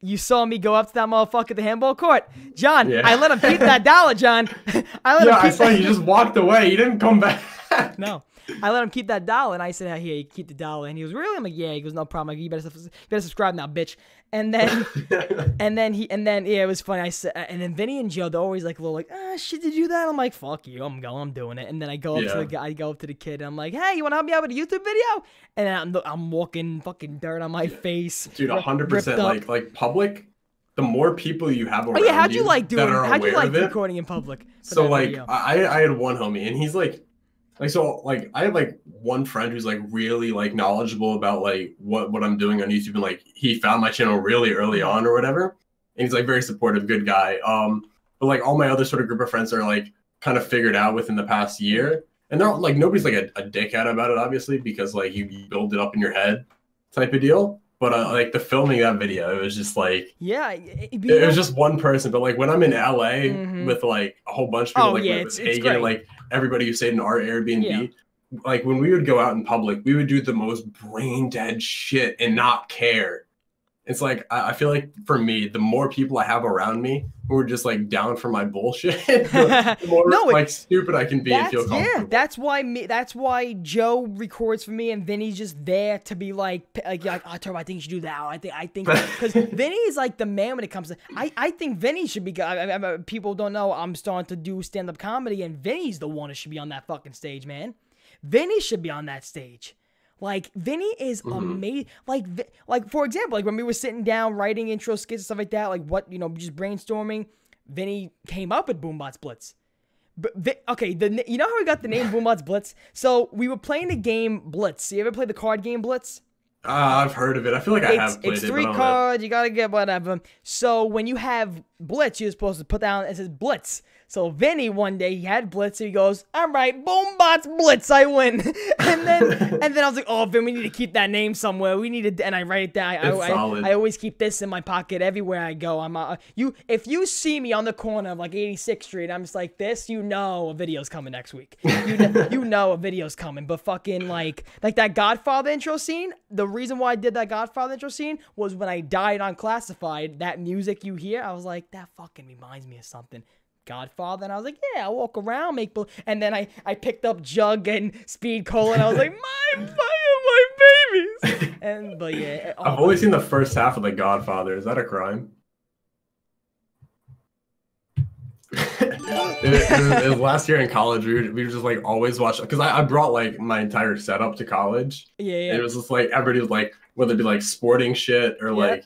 You saw me go up to that motherfucker at the handball court. John, I let him keep that dollar, John. I saw you just walked away. You didn't come back. No. I let him keep that dollar, and I said, "Hey, here, you keep the dollar." And he was really, I'm like, "Yeah." He goes, "No problem." I'm like, you better subscribe now, bitch. And then, yeah, it was funny. I said, and then Vinny and Joe, they're always like a little like, shit, did you do that? I'm like, fuck you, I'm doing it. And then I go up to the guy, I go up to the kid, and I'm like, hey, you want to help me out with a YouTube video? And then I'm walking fucking dirt on my face, dude, 100%. Like public. The more people you have around how'd you like it, recording in public? So like, I had one homie, and he's like I had like one friend who's like really like knowledgeable about like what I'm doing on YouTube, and like he found my channel really early on or whatever, and he's like very supportive, good guy. But like all my other sort of group of friends are like kind of figured out within the past year, and they're like nobody's like a dickhead about it, obviously, because like you build it up in your head type of deal. But like the filming that video, it was just like it was just one person. But like when I'm in LA with like a whole bunch of people, with Hagen and like everybody who stayed in our Airbnb, like when we would go out in public, we would do the most brain dead shit and not care. It's like I feel like for me, the more people I have around me who are just like down for my bullshit, the more stupid I can be and feel comfortable. Yeah, that's why Joe records for me, and Vinny's just there to be like oh, Turbo, I think you should do that. I think because Vinny is like the man when it comes to. I think Vinny should be. People don't know I'm starting to do stand-up comedy, and Vinny's the one who should be on that fucking stage, man. Vinny should be on that stage. Like, Vinny is amazing. Like for example, like when we were sitting down writing intro skits and stuff like that, like what, you know, just brainstorming, Vinny came up with Boombots Blitz. But you know how we got the name Boombots Blitz? So we were playing the game Blitz. You ever play the card game Blitz? I've heard of it. I feel like I have played it. It's 3 cards. You gotta get whatever. So when you have Blitz, you're supposed to put down, it says Blitz. So Vinny one day, he had Blitz, so he goes, all right, Boombots Blitz, I win. and then I was like, oh, Vin, we need to keep that name somewhere. We need to, and I write it down. I always keep this in my pocket everywhere I go. If you see me on the corner of like 86th Street, I'm just like this, you know a video's coming next week. You know a video's coming. But fucking like that Godfather intro scene, the reason why I did that Godfather intro scene was when I died on Classified, that music you hear, I was like, that fucking reminds me of something. Godfather, and I was like, yeah, I'll walk around, and then I picked up Jug and Speed Cola, and I was like, my babies. But yeah, I've only seen the first half of The Godfather. Is that a crime? it was last year in college. We were just like always watch, because I brought like my entire setup to college. Yeah. And it was just like everybody was like, whether it be like sporting shit or like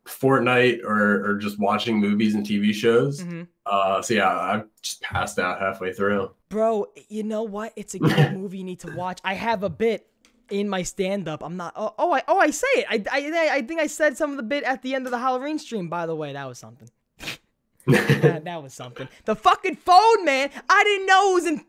Fortnite or just watching movies and TV shows. So yeah, I just passed out halfway through. Bro, you know what? It's a good movie you need to watch. I have a bit in my stand-up. I'm not. I say it. I think I said some of the bit at the end of the Halloween stream. By the way, that was something. that was something. The fucking phone, man. I didn't know it was in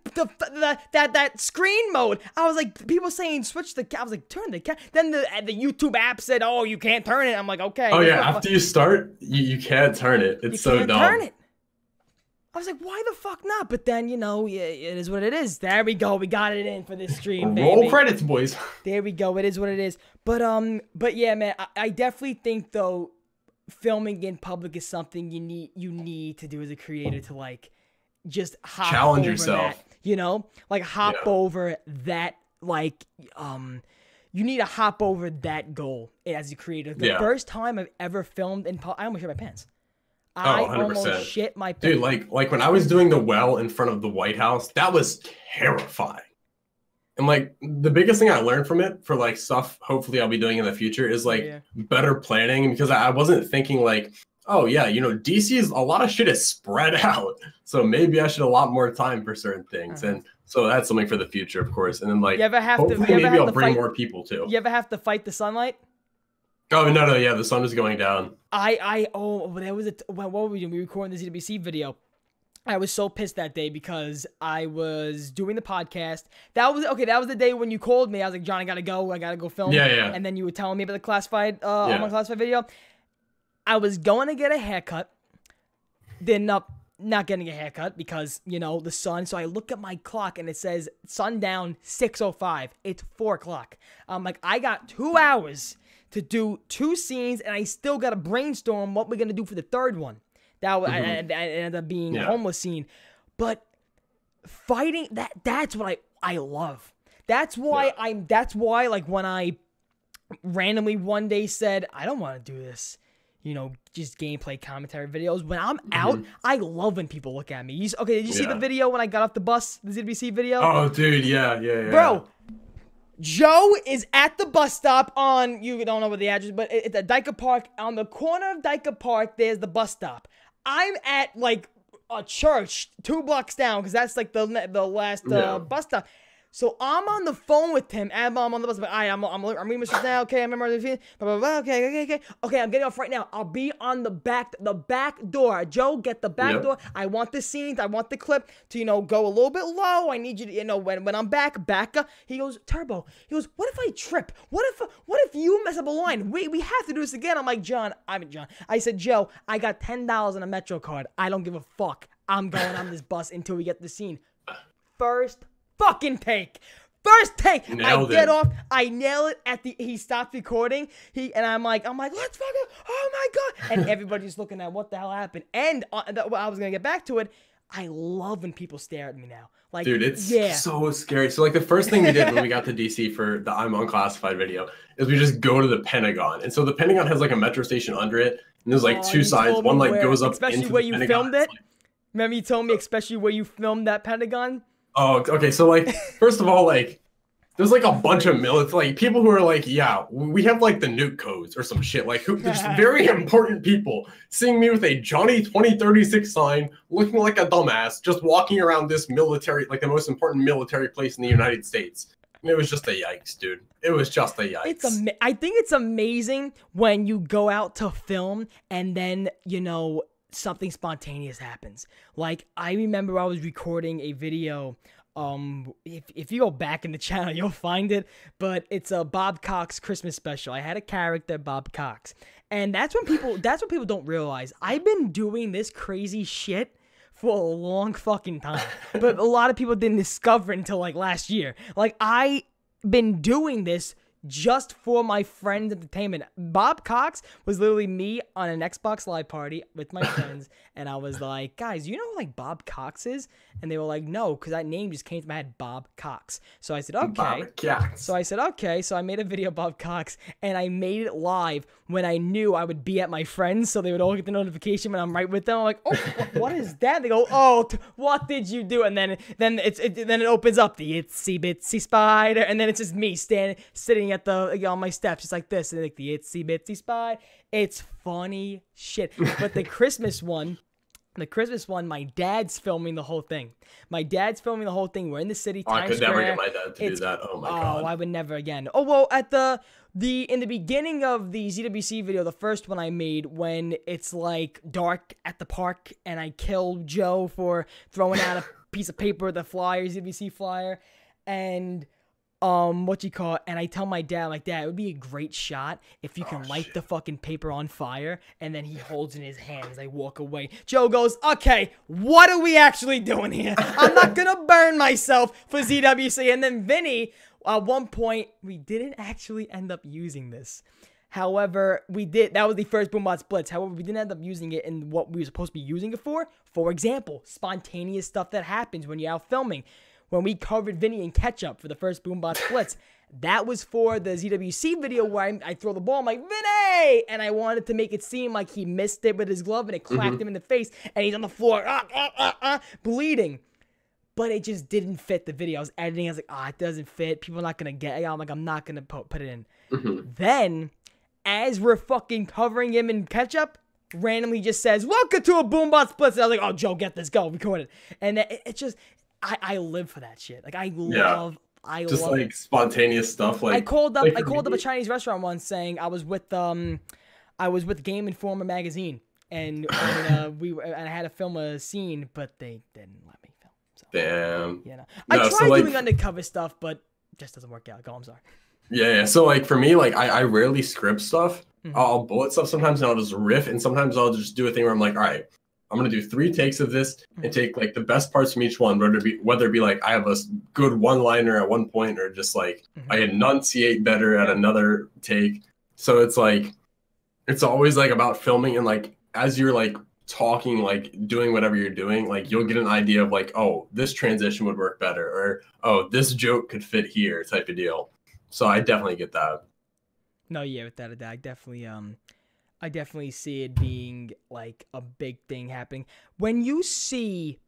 that screen mode. I was like, people saying switch the. I was like, turn the. Then the YouTube app said, oh, you can't turn it. I'm like, okay. Oh yeah, after you start, you can't turn it. It's so dumb. Turn it. I was like, why the fuck not? But then, you know, it is what it is. There we go. We got it in for this stream, baby. Roll credits, boys. There we go. It is what it is. But yeah, man, I definitely think though, filming in public is something you need to do as a creator to like just challenge yourself. That, you know, like hop over that, like you need to hop over that goal as a creator. The first time I've ever filmed in public, I almost shit my pants. I 100%. Almost shit my pants. Dude, like when I was doing the well in front of the White House, that was terrifying. And like the biggest thing I learned from it for like stuff hopefully I'll be doing in the future is like better planning, because I wasn't thinking like, oh yeah, you know, DC is a lot of shit is spread out. So maybe I should allot more time for certain things. And so that's something for the future, of course. And then like maybe I'll bring more people too. You ever have to fight the sunlight? Oh no, yeah, the sun is going down. That was what were we doing? We were recording the ZWC video. I was so pissed that day because I was doing the podcast. That was the day when you called me. I was like, John, I gotta go film. Yeah. And then you were telling me about the classified on my classified video. I was going to get a haircut. Then not getting a haircut because, you know, the sun. So I look at my clock and it says sundown 6:05. It's 4 o'clock. I'm like, I got 2 hours to do 2 scenes, and I still got to brainstorm what we're going to do for the third one. That I ended up being a homeless scene. But fighting, that's what I love. That's why like when I randomly one day said, I don't want to do this, you know, just gameplay commentary videos. When I'm out, I love when people look at me. Did you see the video when I got off the bus, the ZWC video? Oh, dude, yeah. Bro, Joe is at the bus stop on, you don't know what the address, but it's at Dyker Park. On the corner of Dyker Park, there's the bus stop. I'm at, like, a church 2 blocks down, because that's, like, the last bus stop. So I'm on the phone with him, and I'm on the bus. But I'm reading this now. Okay, I remember the feeling. Okay, I'm getting off right now. I'll be on the back door. Joe, get the back door. I want the scenes. I want the clip to, you know, go a little bit low. I need you to, you know, when I'm back up. He goes, Turbo. He goes, what if I trip? What if you mess up a line? We have to do this again. I'm like, John. I said, Joe, I got $10 on a Metro card. I don't give a fuck. I'm going on this bus until we get the scene. First fucking take. I get off. I nail it he stopped recording. And I'm like, let's fucking, oh my God. And everybody's looking at what the hell happened. And I was going to get back to it. I love when people stare at me now. Like, dude, it's so scary. So like the first thing we did when we got to DC for the I'm Unclassified video is we just go to the Pentagon. And so the Pentagon has like a metro station under it. And there's like 2 sides. One like goes up especially into where the you Pentagon. filmed it. Remember you told me especially where you filmed that Pentagon? Oh, okay. So, like, first of all, like, there's, like, a bunch of military, like, people who are like, yeah, we have, like, the nuke codes or some shit. Like, there's very important people seeing me with a Johnny 2036 sign, looking like a dumbass, just walking around this military, like, the most important military place in the United States. And it was just a yikes, dude. It was just a yikes. I think it's amazing when you go out to film and then, you know, something spontaneous happens. Like, I remember I was recording a video. If you go back in the channel, you'll find it. But it's a Bob Cox Christmas special. I had a character, Bob Cox, and that's what people don't realize. I've been doing this crazy shit for a long fucking time, but a lot of people didn't discover it until like last year. Like, I been doing this just for my friends' entertainment. Bob Cox was literally me on an Xbox Live party with my friends, and I was like, guys, you know who, like, Bob Cox is? And they were like, no, because that name just came to my head, Bob Cox. So I said, okay. Bob Cox. So I said, okay. So I made a video of Bob Cox, and I made it live when I knew I would be at my friends, so they would all get the notification when I'm right with them. I'm like, oh, what is that? They go, oh, what did you do? And then it opens up the itsy bitsy spider, and then it's just me sitting at on my steps, just like this, and like the itsy bitsy spider. It's funny shit. But the Christmas one, my dad's filming the whole thing. We're in the city, Times I could Square. never get my dad to do that. Oh my God. Oh, I would never again. Oh, well, at in the beginning of the ZWC video, the first one I made, when it's like dark at the park and I kill Joe for throwing out a piece of paper, the flyer, ZWC flyer, and and I tell my dad, like, Dad, it would be a great shot if you can light the fucking paper on fire, and then he holds in his hand as I walk away. Joe goes, okay, what are we actually doing here? I'm not gonna burn myself for ZWC. And then Vinny, at one point, we didn't actually end up using this. However, that was the first Boombot Splits. However, we didn't end up using it in what we were supposed to be using it for. For example, spontaneous stuff that happens when you're out filming. When we covered Vinny and Ketchup for the first Boombot Splits, that was for the ZWC video where I throw the ball, I'm like, Vinny! And I wanted to make it seem like he missed it with his glove and it clacked him in the face, and he's on the floor, bleeding. But it just didn't fit the video. I was editing, I was like, it doesn't fit. People are not going to get it. I'm like, I'm not going to put it in. Then, as we're fucking covering him in Ketchup, randomly just says, welcome to a Boombot Splits. And I was like, oh, Joe, get this, go, record it. And it just... I live for that shit. Like, I love like it. Spontaneous stuff. Like, I called up a Chinese restaurant once saying I was with Game Informer magazine, and I had to film a scene, but they didn't let me film. So, damn. You know, I tried doing undercover stuff, but it just doesn't work out. Go, I'm sorry. Yeah. So like for me, like I rarely script stuff. I'll bullet stuff sometimes, and I'll just riff, and sometimes I'll just do a thing where I'm like, all right, I'm gonna do 3 takes of this and take like the best parts from each one, whether it be like I have a good one-liner at one point or just like I enunciate better at another take. So it's like it's always like about filming, and like as you're like talking, like doing whatever you're doing, like you'll get an idea of like, oh, this transition would work better, or oh, this joke could fit here, type of deal. So I definitely get that. No, yeah, without a doubt, I definitely see it being like a big thing happening. When you see,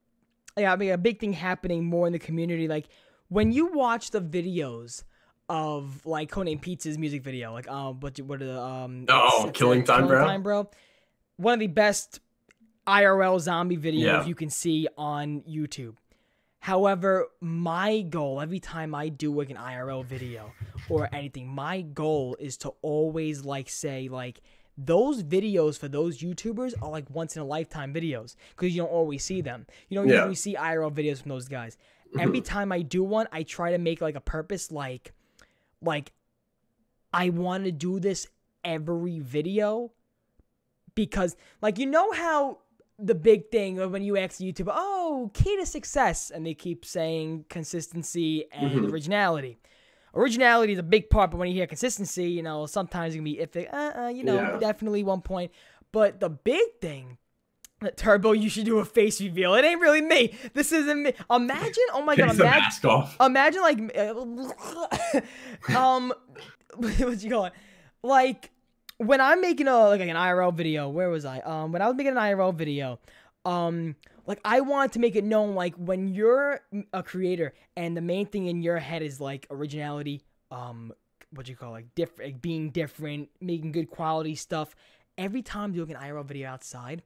yeah, I mean, a big thing happening more in the community, like when you watch the videos of like Codename Pizza's music video, like what are the Killing Time Bro. One of the best IRL zombie videos you can see on YouTube. However, my goal every time I do like an IRL video or anything, my goal is to always like say like those videos for those YouTubers are like once in a lifetime videos because you don't always see them. You don't usually see IRL videos from those guys. Every time I do one, I try to make like a purpose like I want to do this every video because like you know how the big thing when you ask YouTube, oh, key to success, and they keep saying consistency and originality. Originality is a big part, but when you hear consistency, you know, sometimes it can be iffy. You know, definitely one point. But the big thing, Turbo, you should do a face reveal. It ain't really me. This isn't me. Imagine, oh my god, imagine like, what you call it? Like, when I'm making an IRL video, where was I? When I was making an IRL video, like I wanted to make it known, like when you're a creator and the main thing in your head is like originality, what you call like being different, making good quality stuff. Every time doing an IRL video outside,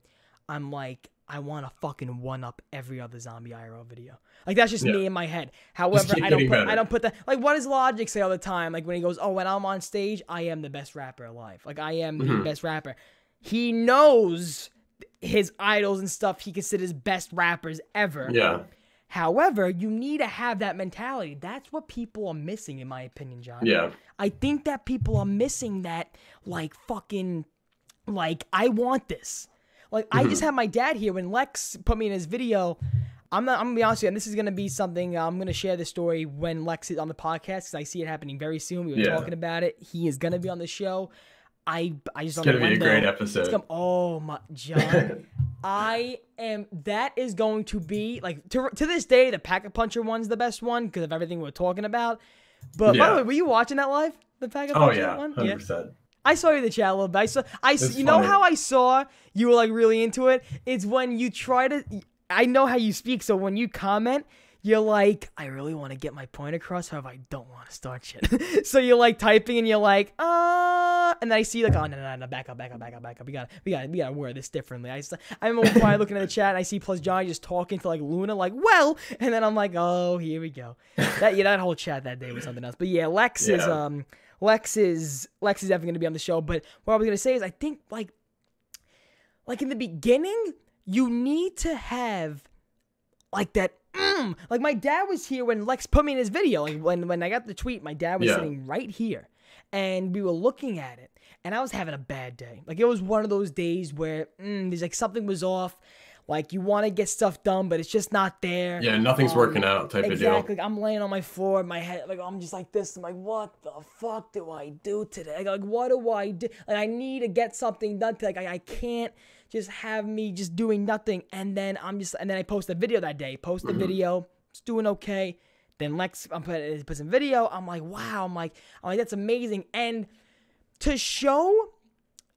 I'm like, I want to fucking one up every other zombie IRL video. Like that's just me in my head. However, I don't put that. Like, what does Logic say all the time? Like when he goes, "Oh, when I'm on stage, I am the best rapper alive. Like I am the best rapper." He knows his idols and stuff. He considers best rappers ever. Yeah. However, you need to have that mentality. That's what people are missing, in my opinion, John. Yeah. I think that people are missing that, like fucking, like I want this. Like, I just had my dad here when Lex put me in his video. I'm going to be honest with you, and this is going to be something, I'm going to share this story when Lex is on the podcast, because I see it happening very soon. We were talking about it. He is going to be on the show. I just It's going to be a great episode. Oh, my, John. That is going to be, like, to this day, the Pack-a-Puncher one's the best one, because of everything we're talking about. But, by the way, were you watching that live? The Pack-a-Puncher one? 100%. I saw you in the chat a little bit. You know how I saw you were like really into it? It's when you try to, I know how you speak, so when you comment, you're like, I really want to get my point across, however, I don't want to start shit. So you're like typing and you're like, and then I see like, oh, no, back up. We gotta word this differently. I remember before I looking at the chat and I see PlusJohnny just talking to like Luna, like, well, and then I'm like, oh, here we go. That whole chat that day was something else. But yeah, Lex is definitely going to be on the show, but what I was going to say is I think like in the beginning, you need to have like that, like my dad was here when Lex put me in his video, like when I got the tweet, my dad was sitting right here and we were looking at it and I was having a bad day. Like it was one of those days where there's like something was off. Like, you want to get stuff done, but it's just not there. Yeah, nothing's working out type of deal. Exactly. I'm laying on my floor, my head, like, I'm just like this. I'm like, what the fuck do I do today? Like, what do I do? Like, I need to get something done today. Like, I can't just have me just doing nothing. And then and then I post a video that day. Post the video. It's doing okay. Then Lex puts in video. I'm like, wow. I'm like, that's amazing. And to show,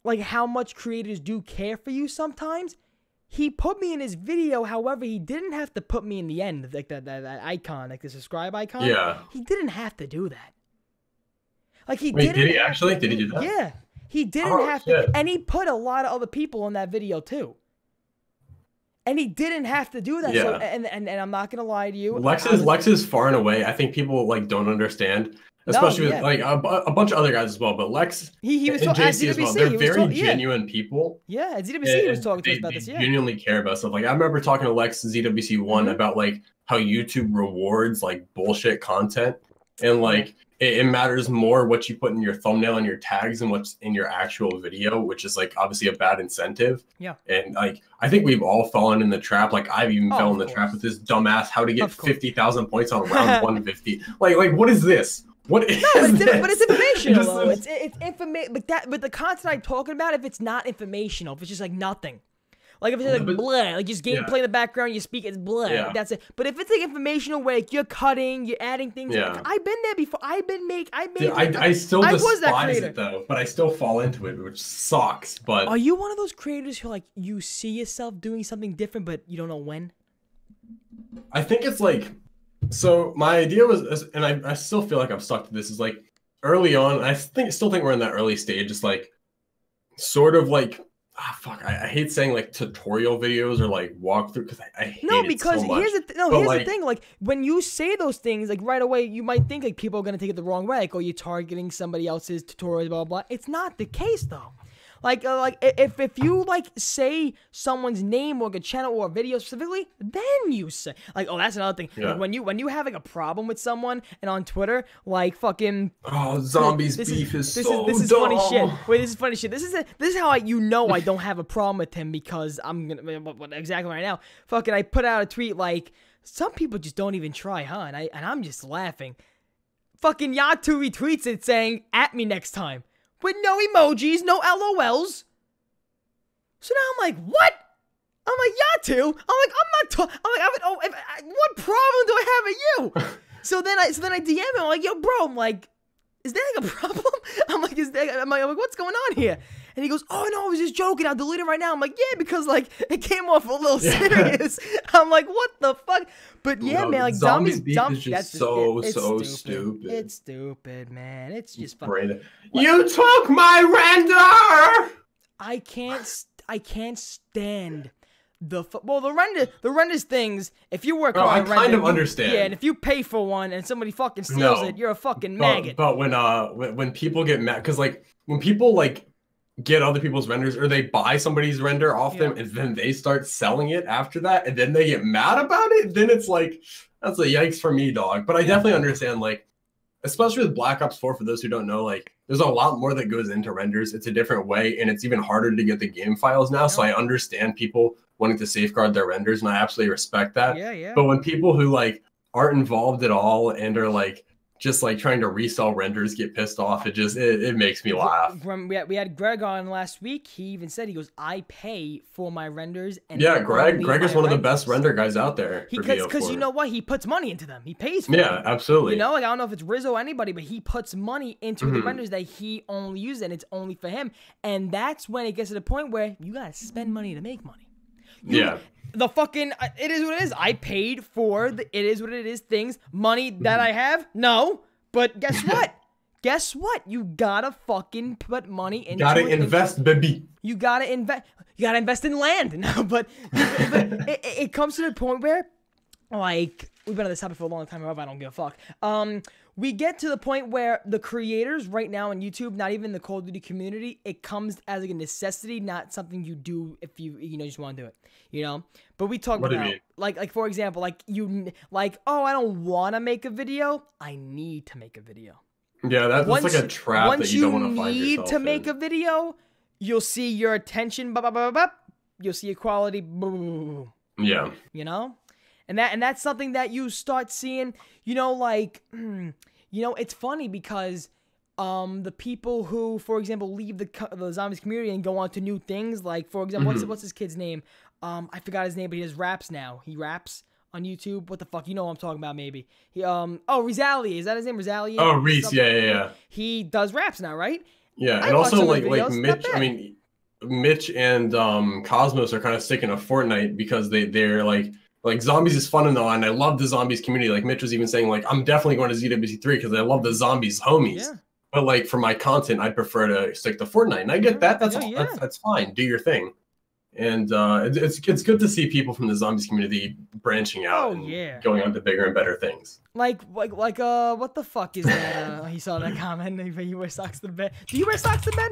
like, how much creators do care for you sometimes, he put me in his video, however, he didn't have to put me in the end, like that icon, like the subscribe icon. Yeah. He didn't have to do that. Like Wait, did he actually? Did he do that? Yeah. He didn't have to. And he put a lot of other people in that video too. And he didn't have to do that. Yeah. So, and I'm not going to lie to you. Lex is far and away. I think people like don't understand. Especially with like a bunch of other guys as well, but Lex he was and JC as well. They're very genuine people. Yeah, at ZWC he was talking to us about this. They genuinely care about stuff. Like I remember talking to Lex ZWC1 about like how YouTube rewards like bullshit content, and like it matters more what you put in your thumbnail and your tags and what's in your actual video, which is like obviously a bad incentive. Yeah. And like I think we've all fallen in the trap. Like I've even fell in the trap with this dumbass how to get 50,000 points on round 150. Like what is this? What is this? But it's informational though. It's information. But the content I'm talking about, if it's not informational, if it's just like nothing. Like if it's like blah, like just gameplay in the background, you speak, it's blah. Like that's it. But if it's like informational, where like you're cutting, you're adding things. I've been there before. I still despise it though, but I still fall into it, which sucks. But are you one of those creators who like you see yourself doing something different, but you don't know when? I think it's like, so my idea was, and I still feel like I'm stuck to this. Is like early on, I still think we're in that early stage. It's like sort of like. Fuck, I hate saying like tutorial videos or like walkthrough because I hate it so much. Because here's the thing, like when you say those things, like right away you might think like people are gonna take it the wrong way, like oh you're targeting somebody else's tutorials, blah blah blah. It's not the case though. Like if you like say someone's name or a channel or a video specifically, then you say like oh that's another thing. Yeah. Like, when you have like a problem with someone and on Twitter like fucking zombies beef is so dumb. This is funny shit. Wait, this is funny shit. This is how I don't have a problem with him because I'm gonna exactly right now. Fucking I put out a tweet like some people just don't even try, huh? And I'm just laughing. Fucking Yatu retweets it saying at me next time. With no emojis, no LOLs. So now I'm like, what? I'm like, Yatu. I'm like, what problem do I have with you? so then I DM him. I'm like, yo, bro. I'm like, is there like a problem? I'm like, what's going on here? And he goes, oh no, I was just joking. I'll delete it right now. I'm like, yeah, because like it came off a little serious. I'm like, what the fuck? But yeah, man, like zombies is just so stupid. It's stupid, man. It's just fucking. You took my render. I can't stand the renders things. If you work hard, I kind of understand. Yeah, and if you pay for one and somebody fucking steals it, you're a fucking maggot. But when people get mad, because like when people like get other people's renders or they buy somebody's render off them and then they start selling it after that and then they get mad about it, then it's like that's a yikes for me, dog. But I definitely understand, like especially with Black Ops 4, for those who don't know, like there's a lot more that goes into renders. It's a different way and it's even harder to get the game files now. So I understand people wanting to safeguard their renders and I absolutely respect that. But when people who like aren't involved at all and are like just like trying to resell renders get pissed off, it makes me laugh. We had Greg on last week. He even said, he goes, I pay for my renders. And Greg is one of the best render guys out there. Because you know what? He puts money into them. He pays for them. Yeah, absolutely. You know, like I don't know if it's Rizzo or anybody, but he puts money into the renders that he only uses and it's only for him. And that's when it gets to the point where you gotta spend money to make money. The fucking, it is what it is. I paid for the it is what it is things. Money that I have? No. But guess what? Guess what? You gotta fucking put money into it. Gotta invest, baby. You gotta invest. You gotta invest in land. No, but it comes to the point where, like, we've been on this topic for a long time. I don't give a fuck. We get to the point where the creators right now on YouTube, not even the Call of Duty community, it comes as like a necessity, not something you do if you just want to do it, you know? But we talk about, like for example, oh, I don't want to make a video. I need to make a video. Yeah, that's like a trap that you don't want to find yourself in. Once you need to make a video, you'll see your attention, you'll see your quality, yeah. You know? And that's something that you start seeing, you know, like, you know, it's funny because the people who, for example, leave the zombies community and go on to new things, like, for example, what's his kid's name? I forgot his name, but he has raps now. He raps on YouTube. What the fuck? You know what I'm talking about, maybe. He Rizali. Is that his name? Rizali? Oh, Reese. Yeah. He does raps now, right? Yeah, and also like Mitch. I mean, Mitch and Cosmos are kind of sticking to Fortnite because they're like zombies is fun and all, and I love the zombies community. Like Mitch was even saying, like, I'm definitely going to ZWC3 because I love the zombies homies. Yeah. But like for my content, I'd prefer to stick to Fortnite, and I get that. That's fine. Do your thing. And it's good to see people from the zombies community branching out and going on to bigger and better things. Like what the fuck is that? He saw that comment. He wears socks to bed. Do you wear socks to bed?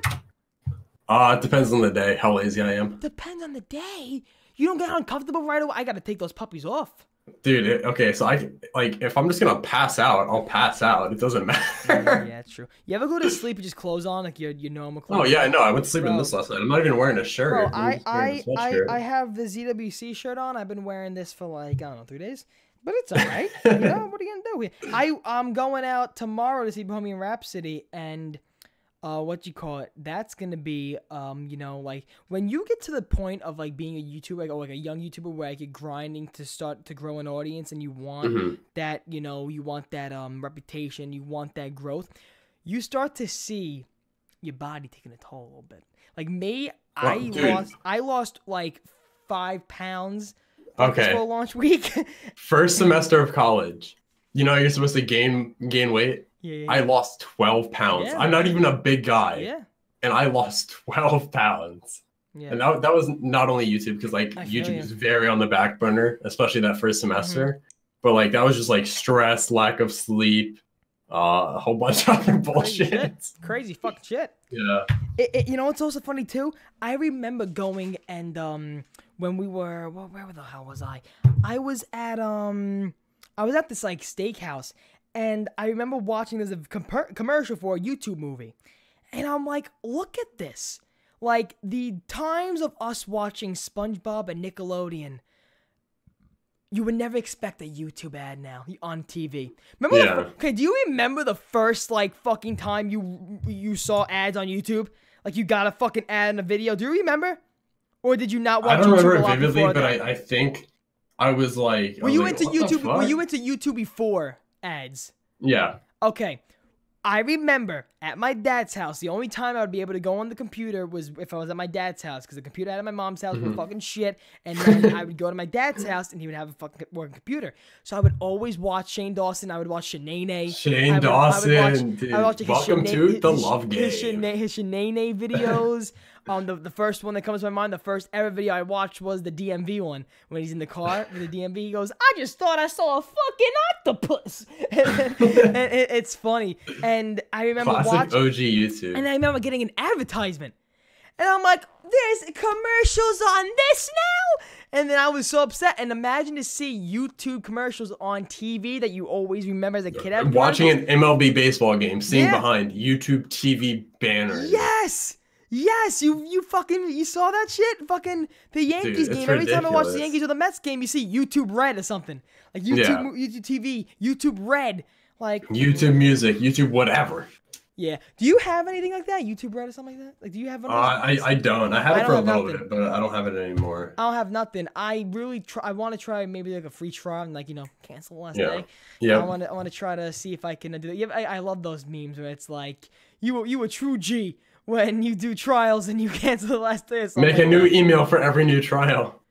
It depends on the day, how lazy I am. Depends on the day. You don't get uncomfortable right away. I gotta take those puppies off. Dude, okay, so if I'm just gonna pass out, I'll pass out. It doesn't Yeah, matter. it's true. You ever go to sleep and just clothes on, like your normal Oh clothes yeah, I on? know. I went to sleep in Bro, this last night. I'm not even wearing a bro, shirt. I'm I just wearing a I I sweatshirt. I have the ZWC shirt on. I've been wearing this for like, I don't know, 3 days. But it's all right. You know, what are you gonna do? I'm going out tomorrow to see Bohemian Rhapsody, and what you call it, that's gonna be you know, like when you get to the point of like being a YouTuber, like, or like a young YouTuber where like you're grinding to start to grow an audience, and you want Mhm. that, you know, you want that reputation, you want that growth, you start to see your body taking a toll a little bit. Like me, Well, dude, I lost like 5 pounds like this okay. whole launch week. First semester of college. You know you're supposed to gain weight. Yeah. I lost 12 pounds. Yeah, I'm not man. even a big guy, Yeah. and I lost 12 pounds. Yeah. And that was not only YouTube, because like I feel YouTube you. is very on the back burner, especially that first Mm-hmm. semester. But like that was just like stress, lack of sleep, a whole bunch of other Crazy shit. bullshit. Crazy fucking shit. Yeah. You know what's also funny too? I remember going and when we were, well, where the hell was I? I was at this like steakhouse, and I remember watching this commercial for a YouTube movie, and I'm like, look at this. Like the times of us watching SpongeBob and Nickelodeon, you would never expect a YouTube ad now on TV. Remember? Yeah. Okay, do you remember the first like fucking time you saw ads on YouTube? Like you got a fucking ad in a video. Do you remember? Or did you not I watch don't YouTube remember a it lot vividly, before but that? I think I was like, Were you into what the YouTube? Were fuck? you into YouTube before ads? Yeah. Okay. I remember at my dad's house, the only time I would be able to go on the computer was if I was at my dad's house, because the computer at my mom's house was fucking shit, and then I would go to my dad's house and he would have a fucking working computer. So I would always watch Shane Dawson. I would watch Shanae. Shane Dawson, dude. I would watch Welcome to the love game. His Shanae videos. The first one that comes to my mind, the first ever video I watched was the DMV one, when he's in the car with the DMV. He goes, "I just thought I saw a fucking octopus." and it's funny. And I remember Classic watching OG YouTube. and I remember getting an advertisement. And I'm like, there's commercials on this now? And then I was so upset. And imagine to see YouTube commercials on TV that you always remember as a kid. Watching an MLB baseball game, seeing Yeah. behind YouTube TV banners. Yes! Yes, you saw that shit? Fucking the Yankees Dude, it's game. Every time I watch the ridiculous. Yankees or the Mets game, you see YouTube Red or something. Like YouTube TV, YouTube Red. Like YouTube music, YouTube whatever. yeah. Do you have anything like that? YouTube Red or something like that? Like do you have one of those? I don't. I had I it for a don't have little nothing. bit, but I don't have it anymore. I don't have nothing. I really I want to try maybe like a free trial and like, you know, cancel the last Yeah. day. Yeah. I want to try to see if I can do that. Yeah, I love those memes where it's like you a true G when you do trials and you cancel the last day. Or something Make a like new that. email for every new trial.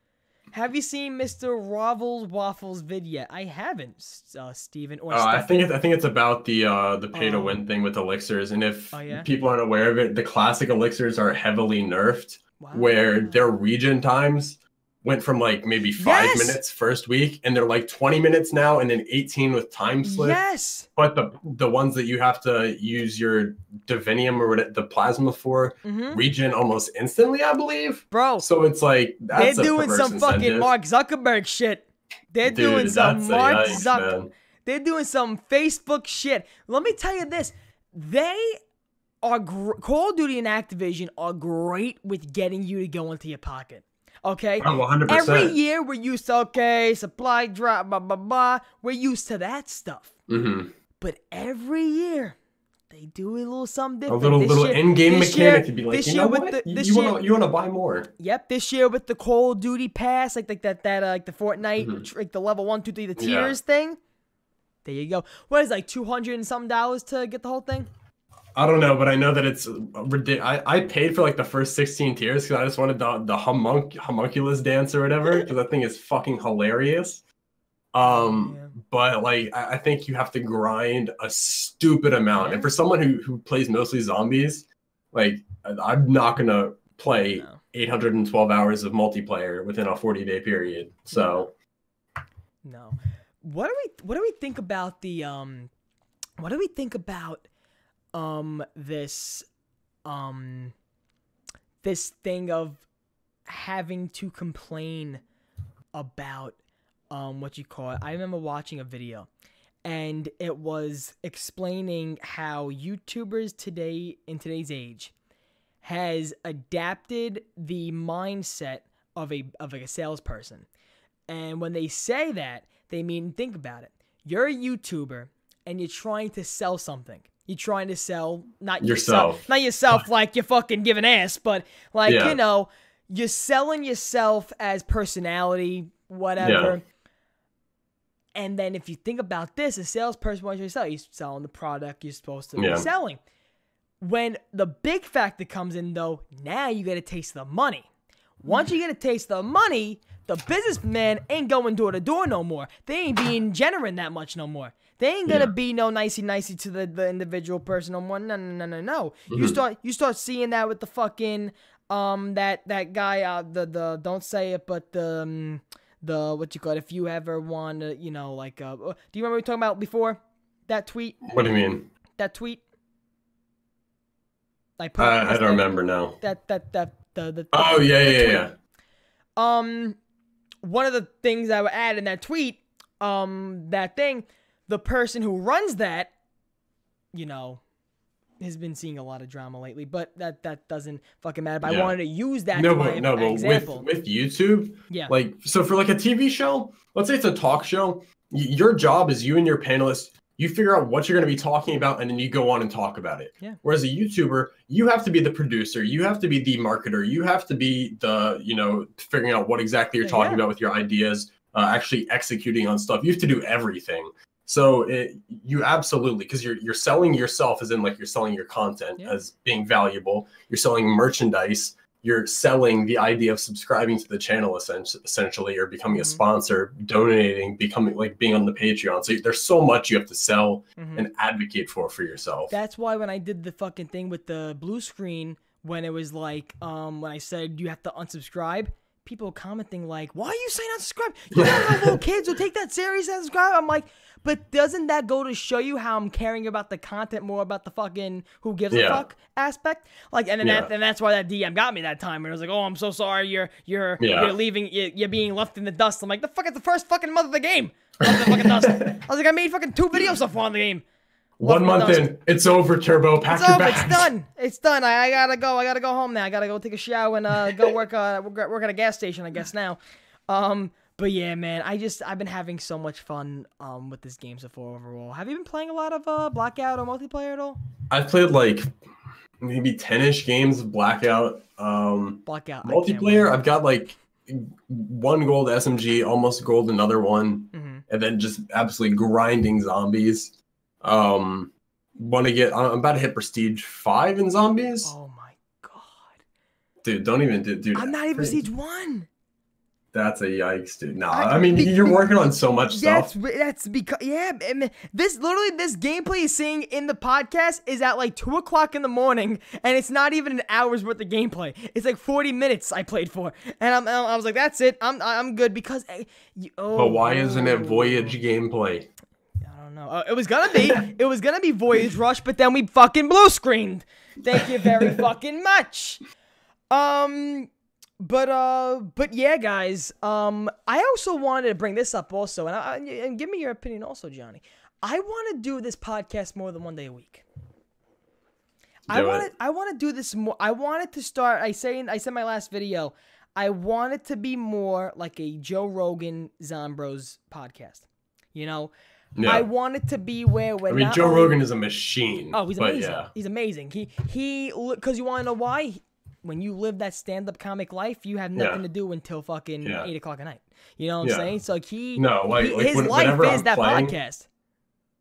Have you seen Mr. Rovels Waffles vid yet? I haven't, Steven or I Stefan. think it's about the pay to win thing with elixirs, and if yeah? people aren't aware of it, the classic elixirs are heavily nerfed, Wow. where their region times went from like maybe 5 Yes! minutes first week, and they're like 20 minutes now, and then 18 with time slip. Yes. But the ones that you have to use your divinium or the plasma for regen almost instantly, I believe. Bro. So it's like that's They're doing some fucking incentive. Mark Zuckerberg shit. They're Dude, doing some that's Mark yikes, Zuckerberg. man. They're doing some Facebook shit. Let me tell you this. They are Call of Duty and Activision are great with getting you to go into your pocket. Okay? Oh, 100%. Every year we're used to, okay, supply drop, blah, blah, blah. We're used to that stuff. Mm-hmm. But every year, they do a little something different. A little year- in-game this mechanic year- to be like, this you year know with what? the- this You year- want to buy more. Yep, this year with the Call of Duty pass, like that like the Fortnite, like the level 1, 2, 3, the tiers thing. There you go. What is it, like $200 and something to get the whole thing? I don't know, but I know that it's ridiculous. I paid for like the first 16 tiers because I just wanted the homunculus dance or whatever, because that thing is fucking hilarious. But like I think you have to grind a stupid amount, and for someone who plays mostly zombies, like I'm not gonna play 812 hours of multiplayer within a 40-day period. So no. What do we think about the what do we think about this this thing of having to complain about what you call it. I remember watching a video, and it was explaining how YouTubers today, in today's age, has adapted the mindset of a salesperson. And when they say that, they mean, think about it. You're a YouTuber and you're trying to sell something. You're trying to sell not yourself like you're fucking giving ass, but like, you know, you're selling yourself as personality, whatever. Yeah. And then if you think about this, a salesperson, what you sell, you're selling the product you're supposed to be selling. When the big factor comes in, though, now you get a taste of the money. Once you get a taste of the money, the businessman ain't going door to door no more. They ain't being genuine that much no more. They ain't gonna be no nicey to the individual person no more. No. Mm-hmm. You start seeing that with the fucking that guy the don't say it, but the what you call it, if you ever want to, you know, like do you remember we were talking about before that tweet? What do you mean? That tweet? I don't remember now. The oh yeah. One of the things I would add in that tweet, that thing, the person who runs that, you know, has been seeing a lot of drama lately, but that doesn't fucking matter. But I wanted to use that example. With YouTube, like, so for like a TV show, let's say it's a talk show, your job is you and your panelists, you figure out what you're going to be talking about, and then you go on and talk about it. Yeah. Whereas a YouTuber, you have to be the producer, you have to be the marketer, you have to be the, you know, figuring out what exactly you're talking about with your ideas, actually executing on stuff. You have to do everything. So you absolutely, because you're selling yourself, as in like you're selling your content as being valuable. You're selling merchandise. You're selling the idea of subscribing to the channel essentially, or becoming a sponsor, donating, becoming like being on the Patreon. So there's so much you have to sell and advocate for yourself. That's why when I did the fucking thing with the blue screen, when it was like, when I said you have to unsubscribe, people commenting like, why are you saying unsubscribe? You don't have little kids who take that serious and subscribe. I'm like, but doesn't that go to show you how I'm caring about the content more about the fucking who gives a fuck aspect? Like, and then that's why that DM got me that time. And it was like, oh, I'm so sorry, you're leaving, you're being left in the dust. I'm like, the fuck is the first fucking month of the game? Left in the fucking dust. I was like, I made fucking 2 videos so far on the game. 1 month in, it's over, Turbo. Pack your bags. It's done. It's done. I gotta go. I gotta go home now. I gotta go take a shower and go work at a gas station, I guess now. But yeah, man, I've been having so much fun with this game so far overall. Have you been playing a lot of Blackout or multiplayer at all? I've played like maybe 10-ish games of Blackout. Blackout multiplayer. I've got like 1 gold SMG, almost gold another one, and then just absolutely grinding zombies. I'm about to hit Prestige 5 in Zombies. Oh my god, dude! Don't even dude. I'm not even Prestige 1. That's a yikes, dude. Nah, I mean, you're working on so much stuff. That's because, this gameplay is saying in the podcast is at like 2 o'clock in the morning, and it's not even an hour's worth of gameplay. It's like 40 minutes I played for, and I was like, that's it. I'm good because. But why isn't it Voyage gameplay? I don't know. It was gonna be Voyage Rush, but then we fucking blue screened. Thank you very fucking much. But yeah, guys. I also wanted to bring this up also, and give me your opinion also, Johnny. I want to do this podcast more than 1 day a week. I want to do this more. I wanted to start. I said in my last video, I want it to be more like a Joe Rogan Zombros podcast. You know, I want it to be where when Joe Rogan is a machine. Oh, he's amazing. Yeah. He's amazing. He because you want to know why. When you live that stand-up comic life, you have nothing to do until fucking 8 o'clock at night. You know what I'm saying? So like his life is that podcast.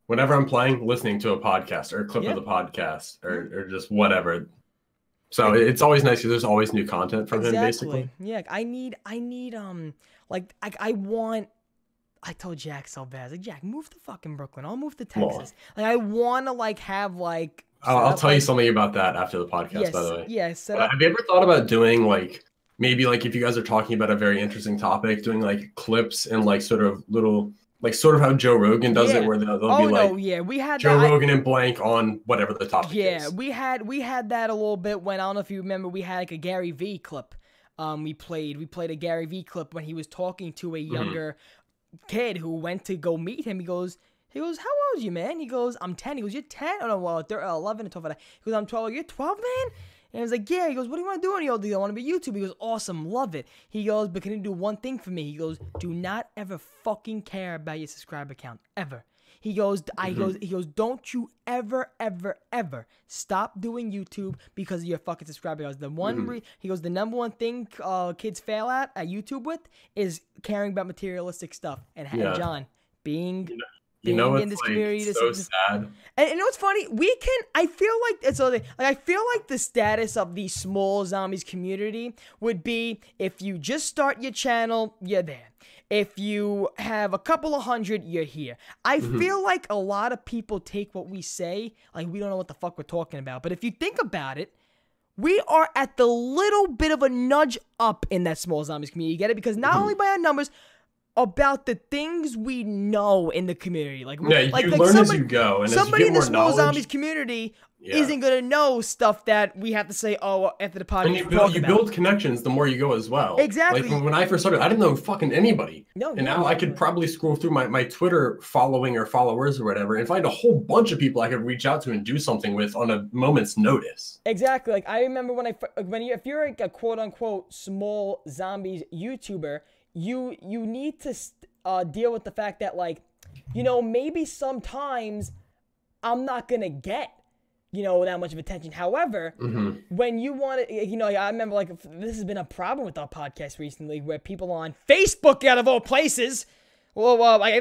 Whenever I'm playing, listening to a podcast or a clip of the podcast or just whatever. So it's always nice because there's always new content from him, basically. Yeah, I told Jack so bad. I was like, Jack, move to fucking Brooklyn. I'll move to Texas. Like I want to have I'll tell you something about that after the podcast, by the way. Yeah, have you ever thought about doing maybe if you guys are talking about a very interesting topic, doing clips and sort of little sort of how Joe Rogan does it, where they'll be we had Joe Rogan and blank on whatever the topic is. Yeah, we had that a little bit when I don't know if you remember, we had a Gary V clip. We played a Gary V clip when he was talking to a younger kid who went to go meet him. He goes, how old are you, man? He goes, I'm 10. He goes, you're 10? Oh, no, well, 11 and 12. He goes, I'm 12. You're 12, man? And I was like, yeah. He goes, what do you want to do on your old? I want to be YouTube. He goes, awesome, love it. He goes, but can you do one thing for me? He goes, do not ever fucking care about your subscriber count, ever. He goes, don't you ever, ever, ever stop doing YouTube because of your fucking subscriber. He goes, the number one thing kids fail at YouTube with is caring about materialistic stuff. And John, being in this community, so sad. And you know what's funny? I feel like the status of the small zombies community would be if you just start your channel, you're there. If you have a couple of hundred, you're here. I feel like a lot of people take what we say like we don't know what the fuck we're talking about. But if you think about it, we are at the little bit of a nudge up in that small zombies community. You get it? Because not only by our numbers, about the things we know in the community. You learn as you go. And somebody as you get in the small knowledge, zombies community isn't going to know stuff that we have to say, after the podcast. And you build connections the more you go as well. Exactly. Like when I first started, I didn't know fucking anybody. Now I could probably scroll through my Twitter following or followers or whatever and find a whole bunch of people I could reach out to and do something with on a moment's notice. Exactly. Like I remember if you're a quote unquote small zombies YouTuber, you need to deal with the fact that, like, maybe sometimes I'm not going to get, that much of attention. However, when you want to, I remember, like, this has been a problem with our podcast recently where people on Facebook, out of all places, I only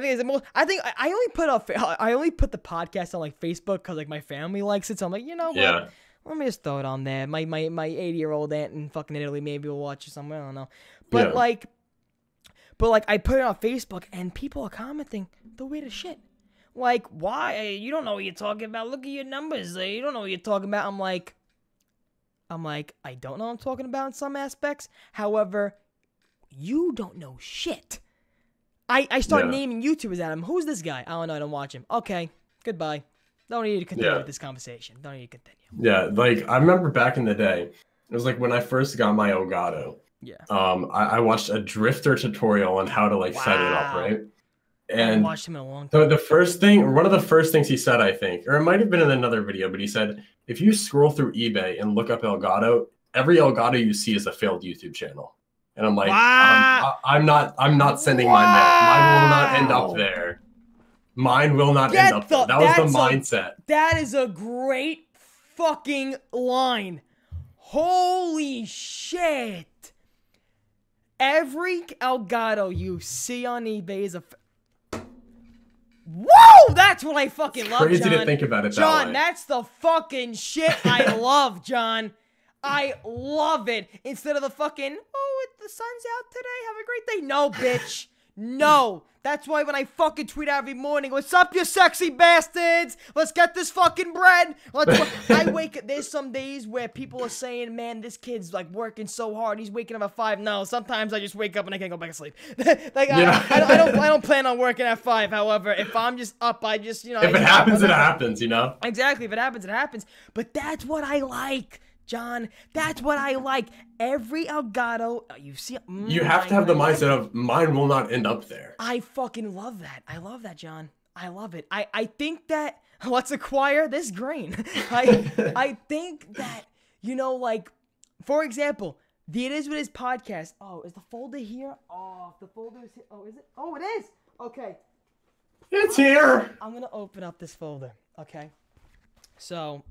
put the podcast on, like, Facebook because, like, my family likes it. So I'm like, you know what? Yeah. Let me just throw it on there. My 80-year-old aunt in fucking Italy maybe will watch it somewhere. I don't know. But, But I put it on Facebook, and people are commenting the weirdest shit. Like, why? You don't know what you're talking about. Look at your numbers. You don't know what you're talking about. I'm like, I don't know what I'm talking about in some aspects. However, you don't know shit. I start naming YouTubers at him. Who's this guy? I don't know. I don't watch him. Okay, goodbye. Don't need to continue with this conversation. Don't need to continue. Yeah, like, I remember back in the day, it was like when I first got my Elgato. Yeah. I watched a drifter tutorial on how to set it up, right? And I haven't watched him in a long time. The first thing, or one of the first things he said, I think, or it might have been in another video, but he said, if you scroll through eBay and look up Elgato, every Elgato you see is a failed YouTube channel. And I'm like, I'm not sending mine there. Mine will not end up there. Mine will not end up there. That was the mindset. That is a great fucking line. Holy shit. Every Elgato you see on eBay is a... Whoa! That's what I fucking love, John. Crazy to think about it that way. John, that's the fucking shit I love, John. I love it. Instead of the fucking, the sun's out today, have a great day. No, bitch. No. That's why when I fucking tweet out every morning, what's up, you sexy bastards? Let's get this fucking bread. There's some days where people are saying, man, this kid's like working so hard. He's waking up at 5. No, sometimes I just wake up and I can't go back to sleep. I don't plan on working at 5. However, if I'm just up, I just, if it happens, it happens, Exactly. If it happens, it happens. But that's what I like. John, that's what I like. Every Elgato you see. You have to have the mindset of mine will not end up there. I fucking love that. I love that, John. I love it. I think that let's acquire this grain. I think that, for example, the It Is What It Is podcast. Oh, is the folder here? Oh, the folder is here. Oh, is it? Oh, it is. Okay. It's here. I'm gonna open up this folder. Okay. So.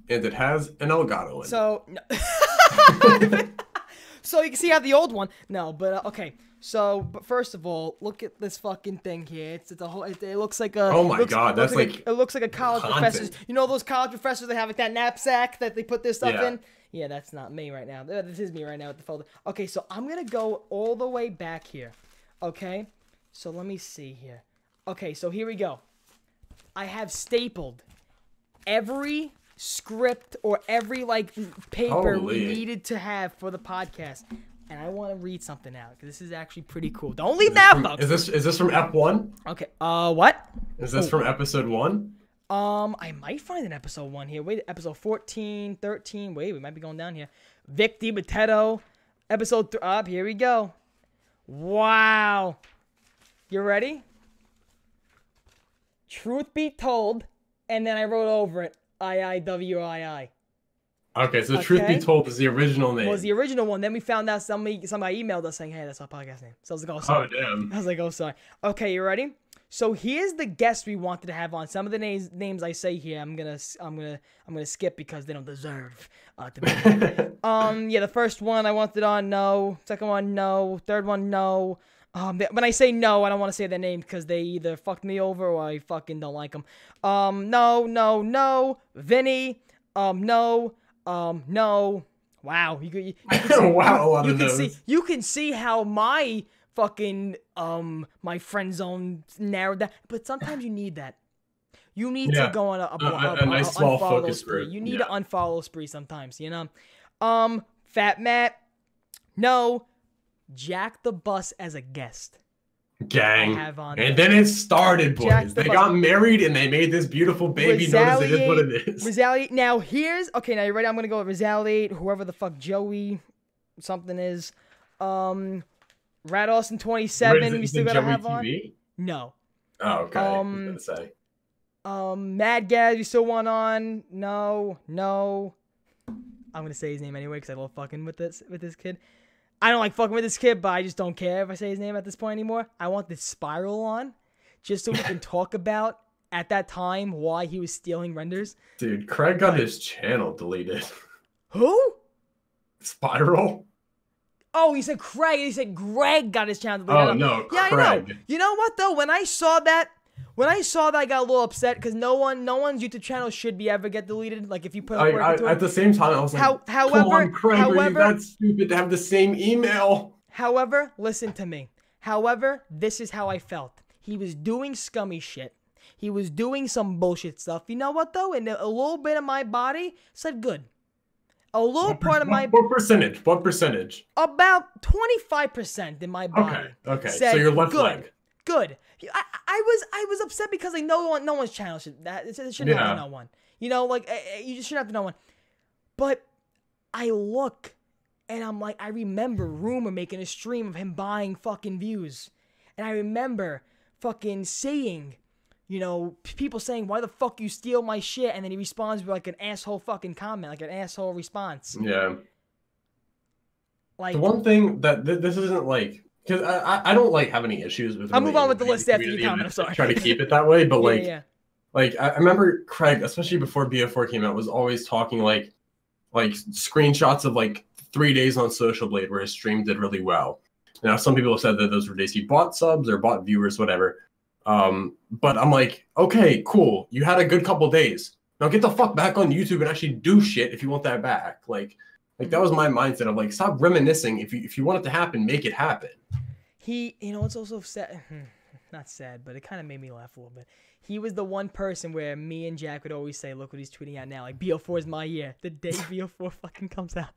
And it has an Elgato in it. So, no. So you can see I have the old one. No, but okay. So, but first of all, look at this fucking thing here. It's a whole. It looks like a. Oh my god, that's like. It looks like a college professor. You know those college professors that have like that knapsack that they put this stuff in. Yeah, that's not me right now. This is me right now with the folder. Okay, so I'm gonna go all the way back here. Okay, so let me see here. Okay, so here we go. I have stapled every script or every paper we needed to have for the podcast, and I want to read something out because this is actually pretty cool. Don't leave now, folks. Is this from Ep1? Okay. What? Is this from episode 1? I might find an episode 1 here. Wait, episode 14, 13. Wait, we might be going down here. Vic DiMatteo, episode 3. Up here we go. Wow. You ready? Truth be told, and then I wrote over it IIWII. Okay, so Truth Be Told is the original name. Was the original one. Then we found out somebody emailed us saying, hey, that's our podcast name. So I was like, oh, sorry. Oh, damn. I was like, oh, sorry. Okay, you ready? So here's the guest we wanted to have on. Some of the names I say here, I'm gonna skip because they don't deserve to be. Yeah, the first one I wanted on, no. Second one, no. Third one, no. When I say no, I don't want to say their name because they either fucked me over or I fucking don't like them. No. Vinny. No. No. Wow. You can see, wow, a lot of those. You can see how my fucking my friend zone narrowed down. But sometimes you need that. You need to go on a nice small focus spree. group. You need to unfollow spree sometimes, you know. Fat Matt. No. Jack the Bus as a guest. Gang. And then it started, boys. They got married and they made this beautiful baby. Notice it is what it is. Retaliate. Now here's okay. Now you ready? I'm gonna go with Retaliate. Whoever the fuck Joey something is. Rat Austin 27. We still gotta have on. No. Oh, okay. I was gonna say. Mad Gaz. You still want on? No. I'm gonna say his name anyway because I love fucking with this kid. I don't like fucking with this kid, but I just don't care if I say his name at this point anymore. I want this Spiral on, just so we can talk about, at that time, why he was stealing renders. Dude, Craig got his channel deleted. Who? Spiral? Oh, he said Craig. He said Greg got his channel deleted. Oh, no, yeah, Craig. I know. You know what, though? When I saw that, I got a little upset because no one's YouTube channel should be ever get deleted. Like if you put up work into it. At the same time, I was like, come on, Craig, are you that stupid to have the same email? However, listen to me. However, this is how I felt. He was doing scummy shit. He was doing some bullshit stuff. You know what though? And a little bit of my body said good. A little part of my What percentage? What percentage? About 25% in my body. Okay. Said, so your left good. leg. Good. I was upset because like no one's channel should shouldn't have no one. You know, like you just shouldn't have no one. But I look and I'm like, I remember Rumor making a stream of him buying fucking views, and I remember fucking seeing, you know, people saying, "Why the fuck you steal my shit?" And then he responds with like an asshole fucking comment, like an asshole response. Yeah. Like the one thing that this isn't like. Because I don't like have any issues with. I'll move on with the list after you comment. I'm sorry. Try to keep it that way, but like, yeah. I remember Craig, especially before BO4 came out, was always talking like screenshots of like 3 days on Social Blade where his stream did really well. Now some people have said that those were days he bought subs or bought viewers, whatever. But I'm like, okay, cool. You had a good couple days. Now get the fuck back on YouTube and actually do shit if you want that back. Like that was my mindset of like, stop reminiscing. If you want it to happen, make it happen. You know, it's also sad. Not sad, but it kind of made me laugh a little bit. He was the one person where me and Jack would always say, look what he's tweeting out now. Like, BO4 is my year. The day BO4 fucking comes out.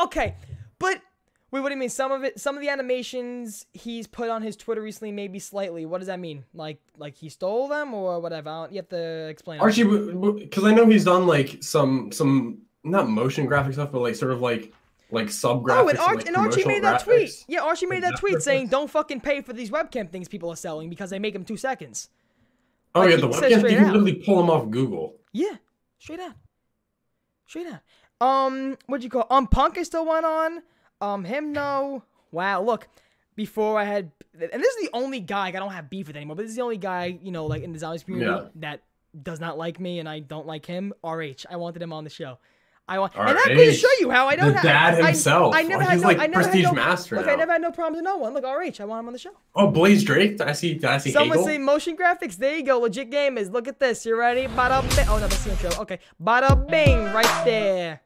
Okay. But, wait, what do you mean? Some of the animations he's put on his Twitter recently, maybe slightly. What does that mean? Like he stole them or whatever? You have to explain. Archie, because I know he's done like some not motion graphic stuff, but like sort of like sub graphics. Oh, and Archie made that tweet. Yeah, Archie made that tweet saying, "Don't fucking pay for these webcam things people are selling because they make them 2 seconds." Oh like, yeah, the webcam you can literally pull them off Google. Yeah, straight out. What'd you call? Punk I still went on. Him no. Wow, look. Before I had, and this is the only guy I don't have beef with anymore. But this is the only guy, you know, like in the Zombies community that does not like me, and I don't like him. RH, I wanted him on the show. And I'm going to show you how I don't have. The dad himself. I never had he's no, like I never prestige had no, master look, now. I never had no problems with no one. Look, RH, I want him on the show. Oh, Blaze Drake? Did I see Someone Hagel? say motion graphics. There you go. Legit gamers. Look at this. You ready? Bada bing. Oh, no, that's the intro. Okay. Bada bing. Right there.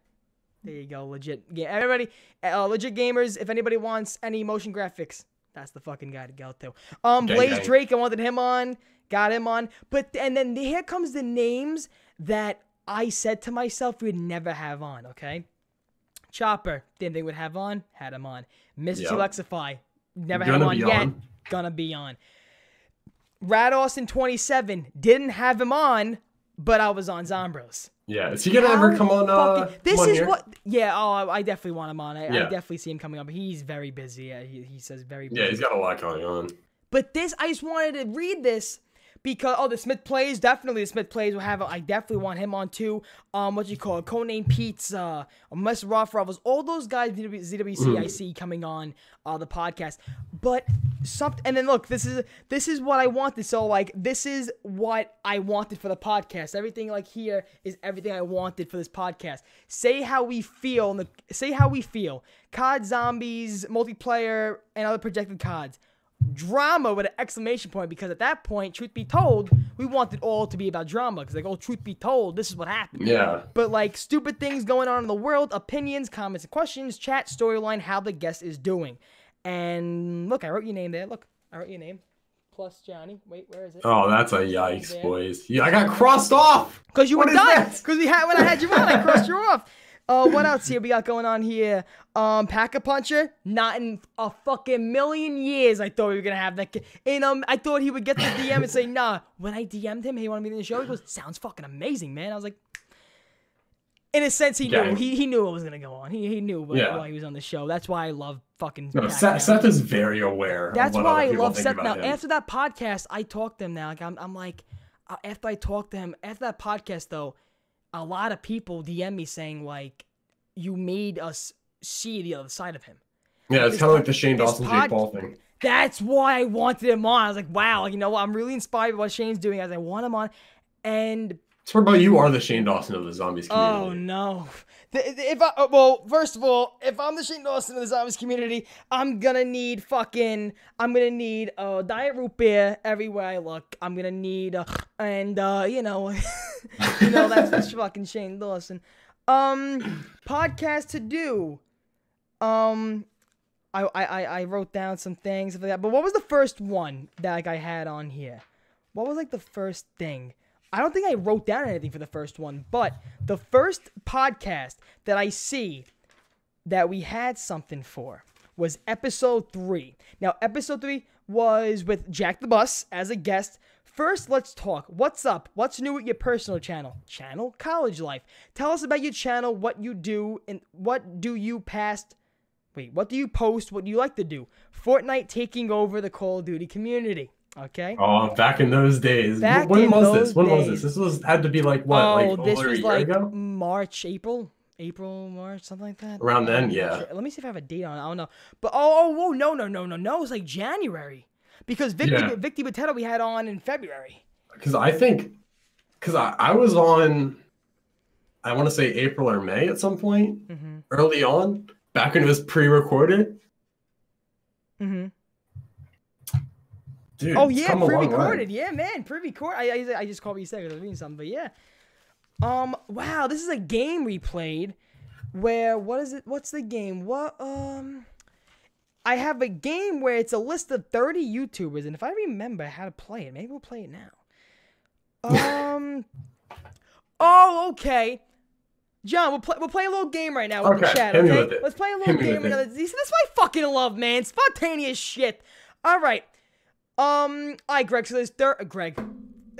There you go. Legit. Yeah, everybody. Legit gamers. If anybody wants any motion graphics, that's the fucking guy to go to. Blaze Drake. I wanted him on. Got him on. And then here comes the names that I said to myself we would never have on, okay? Chopper, didn't think we'd have on, had him on. Mr. Lexify, never had him on yet, gonna be on. Rat Austin 27, didn't have him on, but I was on Zombros. Yeah, is he gonna ever come on? This on is here? what. Yeah. Oh, I definitely want him on. I definitely see him coming up. He's very busy. Yeah, he says very busy. Yeah, he's got a lot going on. But this, I just wanted to read this because the Smith Plays, definitely the Smith Plays will have. I definitely want him on too. What you call it? Codename Pizza, Mr. Raw Rovers, all those guys. ZWC I see coming on the podcast. But and then look, this is what I wanted. So like, this is what I wanted for the podcast. Everything like here is everything I wanted for this podcast. Say how we feel. Say how we feel. COD Zombies, multiplayer, and other projected CODs. Drama with an exclamation point, because at that point, truth be told, we want it all to be about drama, because like, oh, truth be told, this is what happened. Yeah. But like, stupid things going on in the world, opinions, comments, and questions, chat, storyline, how the guest is doing. And look, I wrote your name there. Look, I wrote your name. PlusJohnny. Wait, where is it? Oh, that's a yikes, boys. Yeah, I got crossed off. Because you were done. Because when I had you on, I crossed you off. What else here we got going on here? Pack-a-Puncher. Not in a fucking million years I thought we were going to have that. And I thought he would get the DM and say, nah. When I DM'd him, hey, you want to be in the show? He goes, sounds fucking amazing, man. I was like, in a sense, he knew. He knew what was going to go on. He knew while he was on the show. That's why I love fucking Seth is very aware. That's of what why other I people love think Seth. about Now, him. after that podcast, I talked to him now. Like, I'm like, after I talked to him, after that podcast, though, a lot of people DM me saying, like, you made us see the other side of him. Yeah, it's kind of like the Shane Dawson Jake Paul thing. That's why I wanted him on. I was like, wow, like, you know what? I'm really inspired by what Shane's doing. I want him on. And so what about you are the Shane Dawson of the Zombies community? Oh, no. First of all, if I'm the Shane Dawson of the Zombies community, I'm gonna need diet root beer everywhere I look. I'm gonna need, you know, that's fucking Shane Dawson. Podcast to do. I wrote down some things like that. But what was the first one that like I had on here? What was like the first thing? I don't think I wrote down anything for the first one, but the first podcast that I see that we had something for was episode 3. Now, episode 3 was with Jack the Bus as a guest. First, let's talk. What's up? What's new with your personal channel? College life. Tell us about your channel, what you do, and what do you post? What do you like to do? Fortnite taking over the Call of Duty communty. Okay. Oh, back in those days. When was this? This had to be like what? Oh, this was like March, April, March, something like that. Around then, yeah. Let me see if I have a date on it. I don't know. But no. It was like January. Because Victor Potato we had on in February. Because I was on, I want to say April or May at some point, early on, back when it was pre-recorded. Mm-hmm. Dude, oh yeah, pre-recorded. Yeah, man, pre-recorded. I just called what you said because I was reading something, but yeah. Wow, this is a game we played. Where what is it? What's the game? I have a game where it's a list of 30 YouTubers, and if I remember how to play it, maybe we'll play it now. Oh, okay. John, we'll play a little game right now with the chat, okay? Let's play a little game. That's what I fucking love, man. Spontaneous shit. All right. All right, Greg. So there's Greg.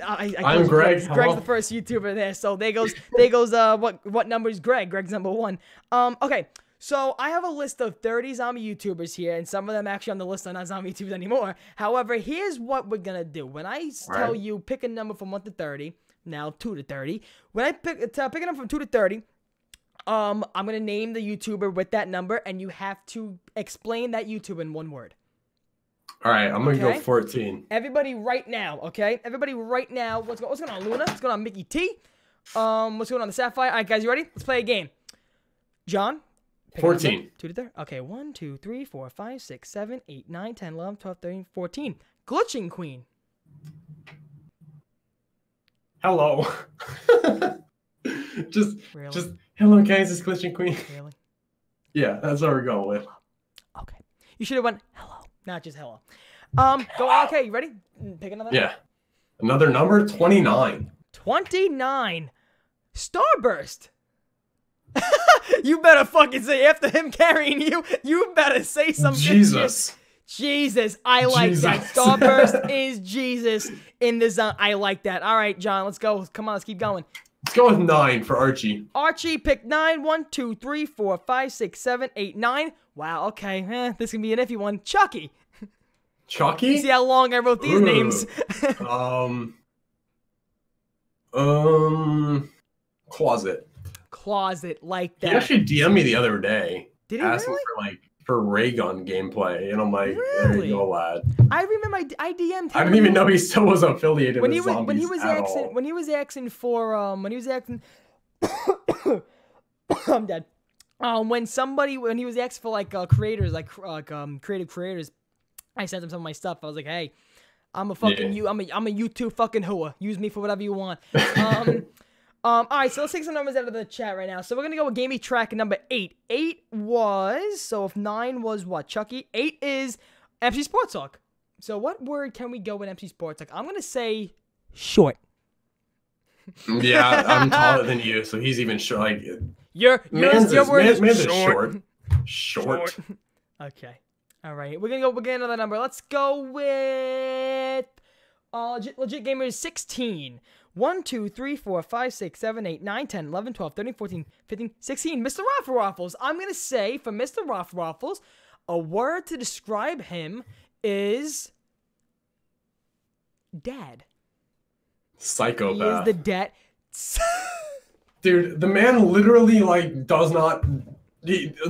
I'm Greg. Greg's the first YouTuber there. So there goes. What number is Greg? Greg's number 1. Okay. So I have a list of 30 zombie YouTubers here, and some of them actually on the list are not zombie YouTubers anymore. However, here's what we're gonna do. When I tell you pick a number from 1 to 30, now 2 to 30. When I pick a number from 2 to 30, I'm gonna name the YouTuber with that number, and you have to explain that YouTuber in 1 word. All right, I'm gonna go 14. Everybody, right now, okay? Everybody, right now. What's going on, Luna? What's going on, Mickey T? What's going on, the Sapphire? All right, guys, you ready? Let's play a game. John. 14. 2 to 30. Okay, 1, 2, 3, 4, 5, 6, 7, 8, 9, 10, 11, 12, 13, 14. Glitching Queen. Hello. just hello, guys. It's Glitching Queen. Really? Yeah, that's what we're going with. Okay. You should have went hello, not just hello. Go. Okay, you ready? Pick another. Yeah. Another number. 29. 29. Starburst. You better fucking say after him carrying you. You better say something. Jesus. Jesus, I like that. Starburst is Jesus in the zone. I like that. All right, John, let's go. Come on, let's keep going. Let's go with 9 for Archie. Archie picked 9. 1, 2, 3, 4, 5, 6, 7, 8, 9. Wow, okay. This can be an iffy one. Chucky. Chucky? You see how long I wrote these names? Closet. Closet, like that. He actually DM'd me the other day. Did he asking really? for ray gun gameplay, and I'm like, really? There you go, lad. I remember I DM'd him. I didn't even know he still was affiliated with Zombies when he was asking I'm dead. When he was asking for like creators, creative creators, I sent him some of my stuff. I was like, hey, I'm a fucking I'm a YouTube fucking hooah. Use me for whatever you want. All right, so let's take some numbers out of the chat right now. So we're gonna go with gaming track number 8. 8 was, so if 9 was what, Chucky? 8 is MC Sports Talk. So what word can we go with MC Sports Talk? I'm gonna say short. Yeah, I'm taller than you, so he's even short. Like your word is short. Short. Okay. All right, we're gonna get another number. Let's go with legit gamers 16. 1, 2, 3, 4, 5, 6, 7, 8, 9, 10, 11, 12, 13, 14, 15, 16. Mr. Waffles. I'm going to say, for Mr. Waffles, a word to describe him is dad. Psychopath. He is the dad. Dude, the man literally, like, does not...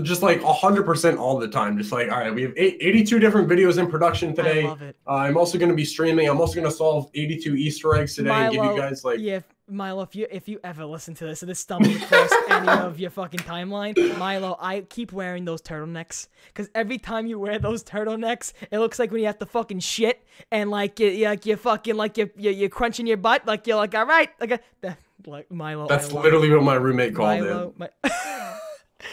just like 100% all the time. Just like, all right, we have 82 different videos in production today. I love it. I'm also going to be streaming. I'm also going to solve 82 Easter eggs today and give you guys like... Yeah, Milo, if you ever listen to this and this stumbles across any of your fucking timeline, Milo, I keep wearing those turtlenecks. Because every time you wear those turtlenecks, it looks like when you have to fucking shit and like you're fucking like you're crunching your butt. Like you're like, all right. Like Milo. That's literally what my roommate called it.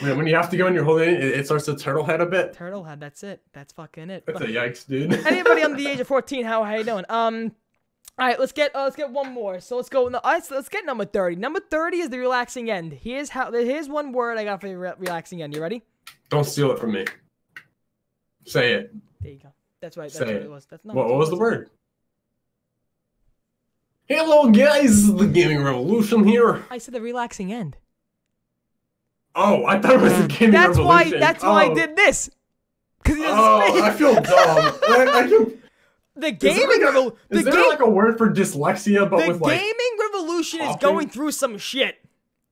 When you have to go and you're holding it starts to turtle head a bit. Turtle head, that's it. That's fucking it. That's a yikes, dude. Anybody under the age of 14, how you doing? All right, let's get one more. So let's go. Let's get number 30. Number 30 is the relaxing end. Here's one word I got for the relaxing end. You ready? Don't steal it from me. Say it. There you go. That's right. That's what it was. What was the word? Hello, guys. This is the Gaming Revolution here. I said the relaxing end. Oh, I thought it was the Gaming Revolution. That's why I did this. I feel dumb. The gaming revolution. Is there like a word for dyslexia, but with like... The gaming revolution is going through some shit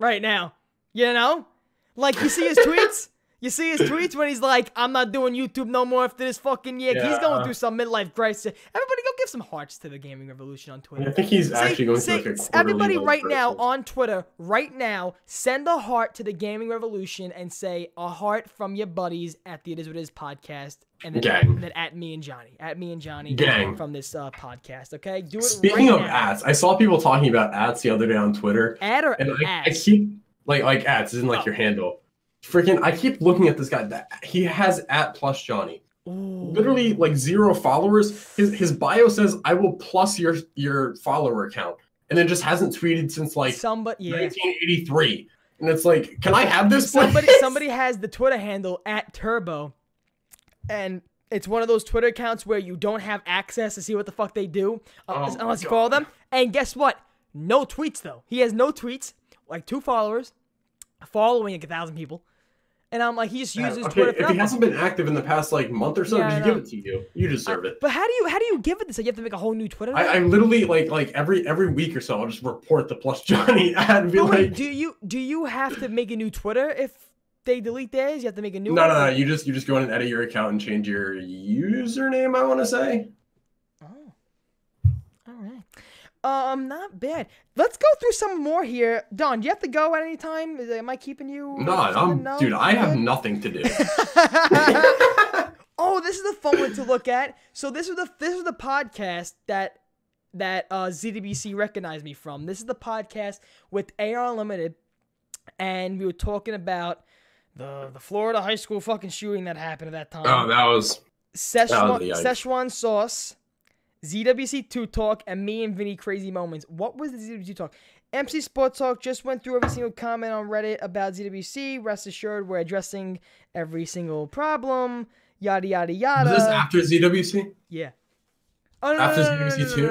right now. You know? Like, you see his tweets? You see his tweets when he's like, I'm not doing YouTube no more after this fucking year. Yeah. He's going through some midlife crisis. Everybody go give some hearts to the gaming revolution on Twitter. I think he's actually going through like a everybody right now on Twitter, right now, send a heart to the gaming revolution and say a heart from your buddies at the It Is What It Is podcast. And then at me and Johnny. Gang. From this podcast, okay? Do it. Speaking of ads, I saw people talking about ads the other day on Twitter. Ad or ads? I keep like ads isn't like your handle. Freaking! I keep looking at this guy. He has at PlusJohnny. Literally like 0 followers. His bio says, "I will plus your follower count," and then just hasn't tweeted since like 1983. And it's like, can I have this? Somebody has the Twitter handle at Turbo, and it's one of those Twitter accounts where you don't have access to see what the fuck they do unless you follow them. And guess what? No tweets though. He has no tweets. Like 2 followers, following like 1,000 people. And I'm like, he just uses Twitter. If he hasn't been active in the past like month or so, just give it to you. You deserve it. But how do you give it this? Like, you have to make a whole new Twitter. I literally like every week or so, I'll just report the PlusJohnny ad and be like, do you have to make a new Twitter if they delete theirs? You have to make a new. No. You just go in and edit your account and change your username. I want to say. Oh, all right. Not bad. Let's go through some more here. Don, do you have to go at any time? Am I keeping you? No, dude, I have nothing to do. Oh, this is a fun one to look at. So this is the podcast that ZWC recognized me from. This is the podcast with AR Unlimited, and we were talking about the Florida high school fucking shooting that happened at that time. Oh, that was Szechuan sauce. ZWC 2 Talk, and me and Vinny Crazy Moments. What was the ZWC Talk? MC Sports Talk just went through every single comment on Reddit about ZWC. Rest assured, we're addressing every single problem. yada yada yada. Was this after ZWC? Yeah. Oh, no, after no, no, ZWC 2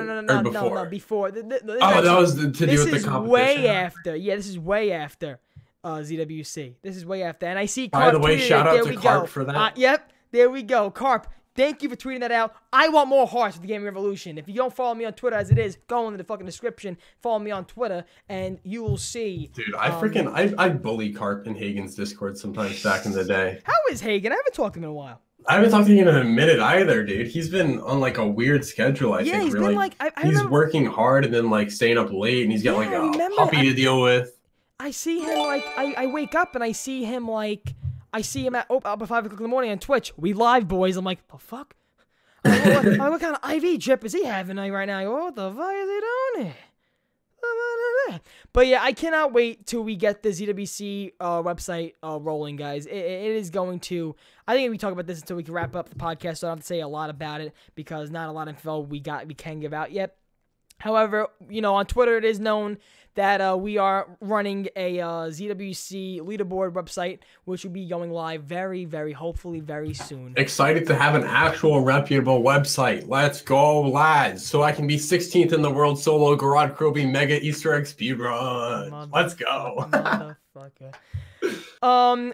or before? No, before. Oh, that was to do with the competition. This is way after. Yeah, this is way after ZWC. This is way after. And I see Carp. By the way, shout out to Carp for that. Yep, there we go. Carp, thank you for tweeting that out. I want more hearts with the Gaming Revolution. If you don't follow me on Twitter as it is, go in the fucking description. Follow me on Twitter, and you will see. Dude, I bully Carp in Hagen's Discord sometimes back in the day. How is Hagen? I haven't talked to him in a while. I haven't talked to him in a minute either, dude. He's been on like a weird schedule. I think. He's been like he's working hard and then like staying up late, and he's got like a puppy to deal with. I see him like I wake up and I see him like I see him at up at 5 o'clock in the morning on Twitch. We live, boys. I'm like, the fuck? What kind of IV drip is he having right now? I go, what the fuck is he doing here? But yeah, I cannot wait till we get the ZWC website rolling, guys. It is going to. I think we talk about this until we can wrap up the podcast. So I don't have to say a lot about it because not a lot of info we can give out yet. However, you know, on Twitter it is known that we are running a ZWC leaderboard website, which will be going live very, very, hopefully very soon. Excited to have an actual reputable website. Let's go, lads. So I can be 16th in the world solo Garage Kroby Mega Easter egg speedrun. Let's go. Motherfucker.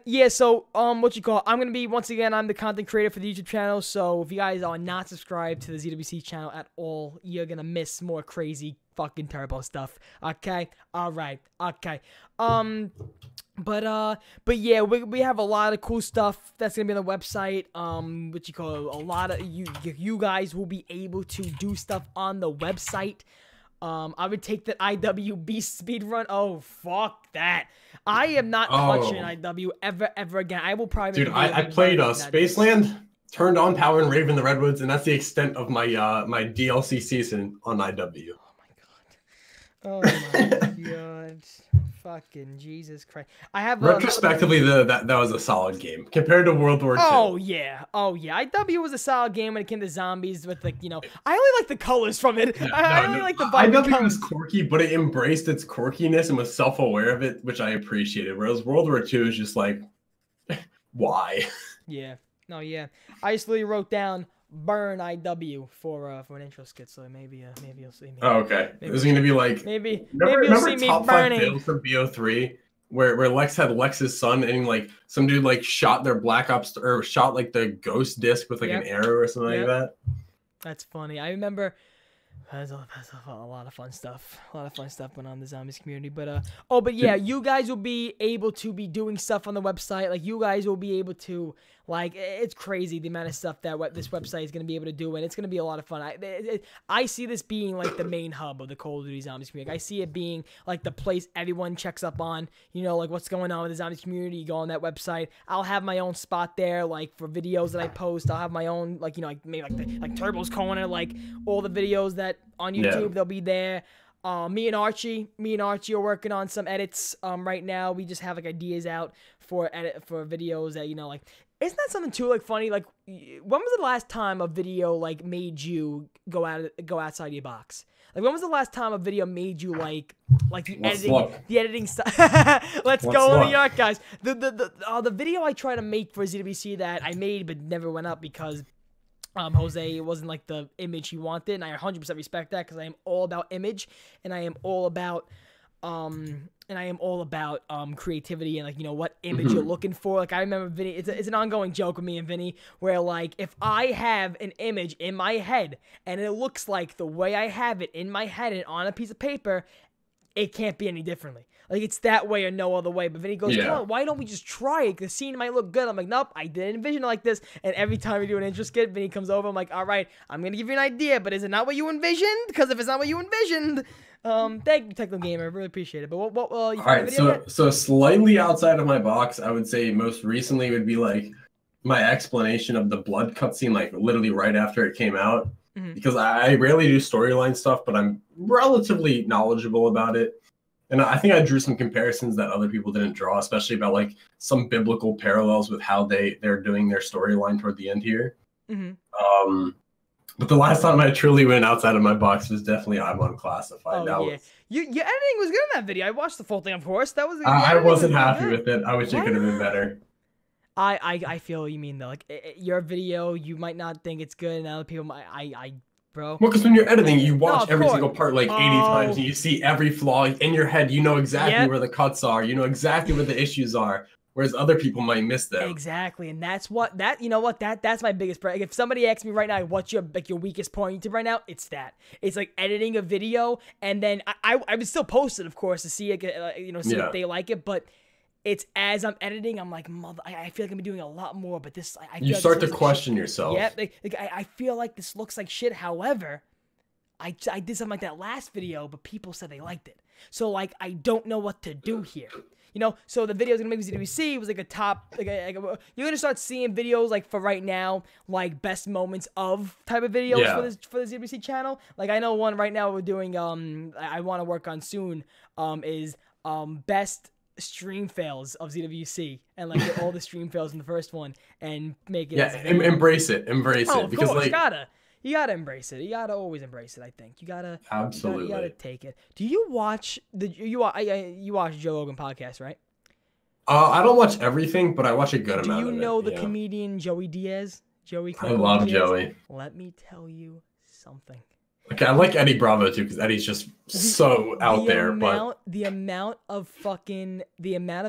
Yeah, so, I'm gonna be, once again, I'm the content creator for the YouTube channel, so if you guys are not subscribed to the ZWC channel at all, you're gonna miss more crazy fucking turbo stuff, okay? Alright, okay. But yeah, we have a lot of cool stuff that's gonna be on the website, a lot of, you guys will be able to do stuff on the website. I would take the IIWII speedrun. Oh, fuck that. I am not touching IIW ever again. I will probably... Dude, I played Spaceland, turned on Power and Raven the Redwoods, and that's the extent of my my DLC season on IW. Oh my god. Fucking Jesus Christ. I have retrospectively that was a solid game compared to World War II. Oh yeah. IW was a solid game when it came to zombies with, like, you know, I only like the colors from it. Yeah, I only like the vibrant IW was quirky, but it embraced its quirkiness and was self-aware of it, which I appreciated. Whereas World War II is just like, why? Yeah. No, yeah. I just literally wrote down burn IW for an intro skit, so maybe you'll see me. Oh, okay. It was gonna be like maybe you'll see me burning. Top 5 from BO3 where Lex had Lex's son and like some dude like shot their Black Ops or shot like the ghost disc with like an arrow or something like that. That's funny. I remember. That's a lot of fun stuff. A lot of fun stuff went on in the Zombies community. But but yeah, you guys will be able to be doing stuff on the website. Like, you guys will be able to, like, it's crazy the amount of stuff that this website is going to be able to do, and it's going to be a lot of fun. I see this being like the main hub of the Call of Duty Zombies community. I see it being like the place everyone checks up on, you know, like what's going on with the Zombies community. You go on that website. I'll have my own spot there, like for videos that I post. I'll have my own, like, you know, like maybe like Turbo's Corner, like all the videos that on YouTube, they'll be there. Me and Archie are working on some edits right now. We just have like ideas out for videos that, you know, like, isn't that something too, like, funny? Like, when was the last time a video like made you go outside your box? Like, when was the last time a video made you like the editing stuff? Let's go in New York, guys. The video I tried to make for ZWC that I made but never went up because Jose, it wasn't like the image he wanted, and I 100% respect that because I am all about image, and I am all about creativity and, like, you know, what image you're looking for. Like, I remember Vinny, it's an ongoing joke with me and Vinny where, like, if I have an image in my head and it looks like the way I have it in my head and on a piece of paper, it can't be any differently. Like, it's that way or no other way. But Vinny goes, come on, why don't we just try it? The scene might look good. I'm like, nope, I didn't envision it like this. And every time we do an intro skit, Vinny comes over. I'm like, all right, I'm going to give you an idea, but is it not what you envisioned? Because if it's not what you envisioned, thank you, Techno Gamer. I really appreciate it. But what you all right, so slightly outside of my box, I would say most recently would be, like, my explanation of the blood cutscene, like, literally right after it came out. Because I rarely do storyline stuff, but I'm relatively knowledgeable about it. And I think I drew some comparisons that other people didn't draw, especially about, like, some biblical parallels with how they're doing their storyline toward the end here. But the last time I truly went outside of my box was definitely I'm Unclassified. Oh, yeah. Your editing was good in that video. I watched the full thing, of course. That was. I wasn't happy with it. I wish it could have been better. I feel what you mean though. Like your video, you might not think it's good, and other people might. Bro. Well, because when you're editing, you watch every single part like 80 times, and you see every flaw in your head. You know exactly where the cuts are. You know exactly where the issues are. Whereas other people might miss them. Exactly, and that's my biggest problem. Like, if somebody asks me right now, what's your weakest point on YouTube right now? It's that. It's like editing a video, and then I would still post it, of course, to see if they like it. But it's as I'm editing, I'm like, I feel like I'm doing a lot more. But this, you start to question yourself. Yeah, I feel like this looks like shit. However, I did something like that last video, but people said they liked it. So like, I don't know what to do here. You know, so the video's gonna make ZWC. It was like a top, you're gonna start seeing videos like for right now, like best moments of type of videos for the ZWC channel. Like I know one right now we're doing. I want to work on soon. Is best stream fails of ZWC, and like get all the stream fails in the first one and make it. Embrace it Of because course, like you gotta embrace it. You gotta always embrace it. I think you gotta absolutely. You gotta take it. Do you watch you watch Joe Rogan podcast, right? I don't watch everything, but I watch a good amount. Do you know the comedian Joey Diaz? I love Joey. Let me tell you something. Okay, I like Eddie Bravo too because Eddie's just so out there. But the amount of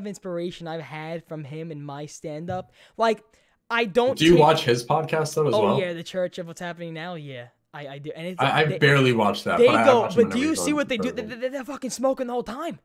inspiration I've had from him in my stand up, like. I don't. Do you watch his podcast though as well? Oh yeah, the Church of What's Happening Now. Yeah, I do. And it's I barely watch that. But do you see what they do? They're fucking smoking the whole time.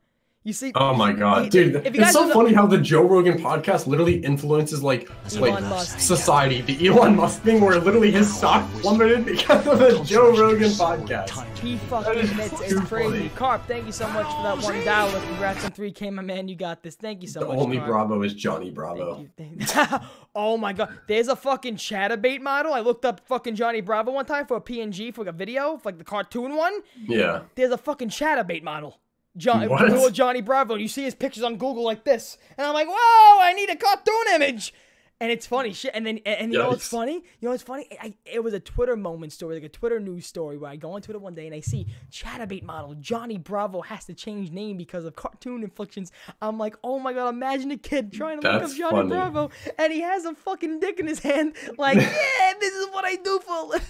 You see? Oh my god, dude! It's so funny how the Joe Rogan podcast literally influences like society. The Elon Musk thing, where literally his stock plummeted because of the Joe Rogan podcast. He fucking admits it's crazy. Carp, thank you so much for that $1. Congrats on 3K, my man. You got this. Thank you so much. The only Bravo is Johnny Bravo. Thank you. Oh my god, there's a fucking Chatterbait model. I looked up fucking Johnny Bravo one time for a PNG for like a video, for like the cartoon one. Yeah. There's a fucking Chatterbait model. Johnny Bravo. You see his pictures on Google like this, and I'm like, whoa! I need a cartoon image, and it's funny shit. And then you know what's funny? You know what's funny? It was a Twitter moment story, like a Twitter news story, where I go on Twitter one day and I see Chatterbait model Johnny Bravo has to change name because of cartoon inflictions. I'm like, oh my god! Imagine a kid trying to look up Johnny Bravo, and he has a fucking dick in his hand, like, yeah, this is what I do for a living.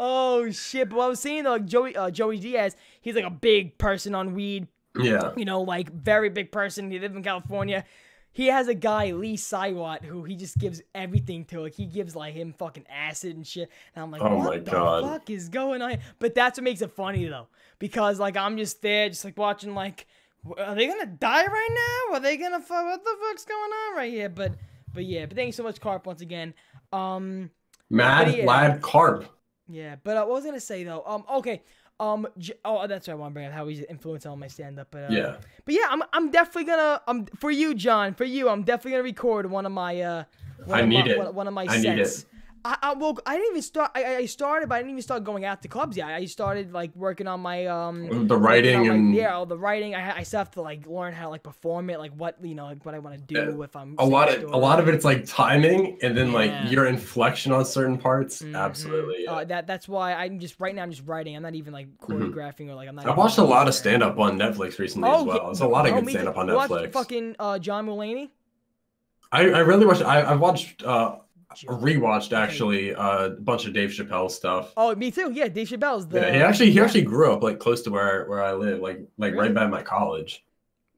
Oh shit! But what I was saying though, like Joey Diaz, he's like a big person on weed. Yeah. You know, like very big person. He lives in California. He has a guy, Lee Saiwat, who he just gives everything to. Like he gives like him fucking acid and shit. And I'm like, what the fuck is going on? But that's what makes it funny though, because like I'm just there, just like watching. Like, are they gonna die right now? Are they gonna fuck? What the fuck's going on right here? But thank you so much, Carp, once again. Lad Carp. Yeah, but what was I gonna say though? Okay. That's what I want to bring up, how he's influencing on my stand up. But yeah, I'm definitely gonna for you, John, I'm definitely gonna record one of my one of my sets. I didn't even start. I started, but I didn't even start going out to clubs yet. I started like working on my the writing the writing. I still have to like learn how to like perform it, like what what I want to do if I'm a lot of it's like timing and then like your inflection on certain parts. Absolutely. That's why I'm just writing. I'm not even like choreographing or like I'm not. I watched a lot of stand up on Netflix recently as well. There's a lot of good stand up on Netflix. Fucking John Mulaney. I really watched. I watched. Rewatched actually a bunch of Dave Chappelle stuff. Oh, me too. Yeah, Dave Chappelle's the. Yeah, he actually grew up like close to where I live, like really? Right by my college.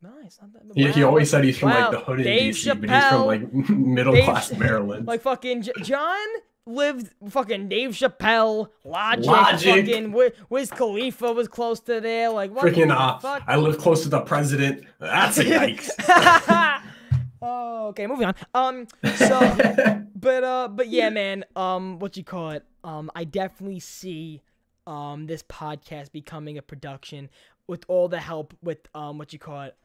Nice. Not that, wow. He always said he's from like the hood in DC, but he's from like middle class Maryland. Like fucking John lived fucking Dave Chappelle, Logic. Fucking Wiz Khalifa was close to there. Like what freaking fuck? I live close to the president. That's a yikes. Oh, okay, moving on. So, but yeah, man. What you call it? I definitely see, this podcast becoming a production with all the help with what you call it?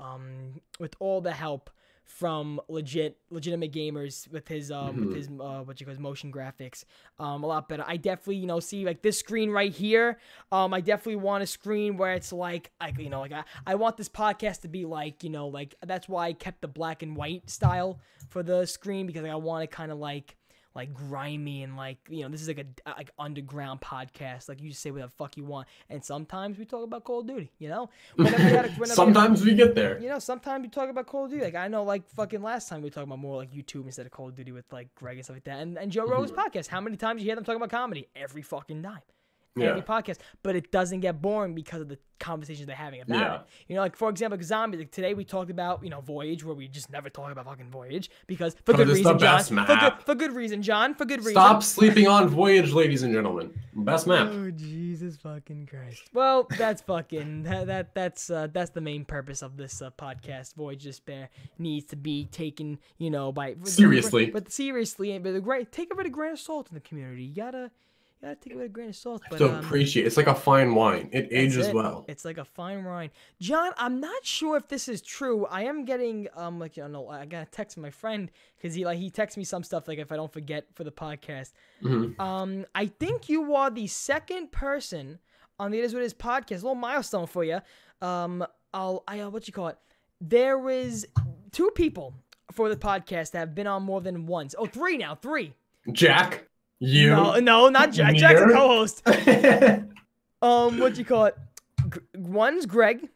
With all the help from legitimate gamers with his what you call his motion graphics, a lot better. I definitely see like this screen right here. I definitely want a screen where it's like I want this podcast to be like that's why I kept the black and white style for the screen, because I want to kind of like like grimy and like, you know, this is like a like underground podcast. Like you just say whatever the fuck you want. And sometimes we talk about Call of Duty, you know? Sometimes we get there. You know, sometimes we talk about Call of Duty. Like I know like fucking last time we were talking about more like YouTube instead of Call of Duty with like Greg and stuff like that. And Joe Rogan's podcast. How many times you hear them talking about comedy? Every fucking time. Every podcast, but it doesn't get boring because of the conversations they're having about it. You know, like for example, Zombies. Like today we talked about, you know, Voyage, where we just never talk about fucking Voyage because for good reason, John. For good reason, John. For good reason. Stop sleeping on Voyage, ladies and gentlemen. Best map. Oh Jesus fucking Christ. Well, that's fucking that's the main purpose of this podcast. Voyage Despair needs to be taken, you know, seriously. But seriously, but take it with a grain of salt in the community. You gotta take it with a grain of salt. But, appreciate it. It's like a fine wine. It ages well. It's like a fine wine. John, I'm not sure if this is true. I am getting like, you know, I got a text from my friend because he texts me some stuff like if I don't forget for the podcast. I think you are the second person on the It Is What It Is podcast. A little milestone for you. What you call it? There was 2 people for the podcast that have been on more than once. Oh, 3 now. 3. Jack. You? No, not Jack. Jack's a co-host. What you call it? One's Greg,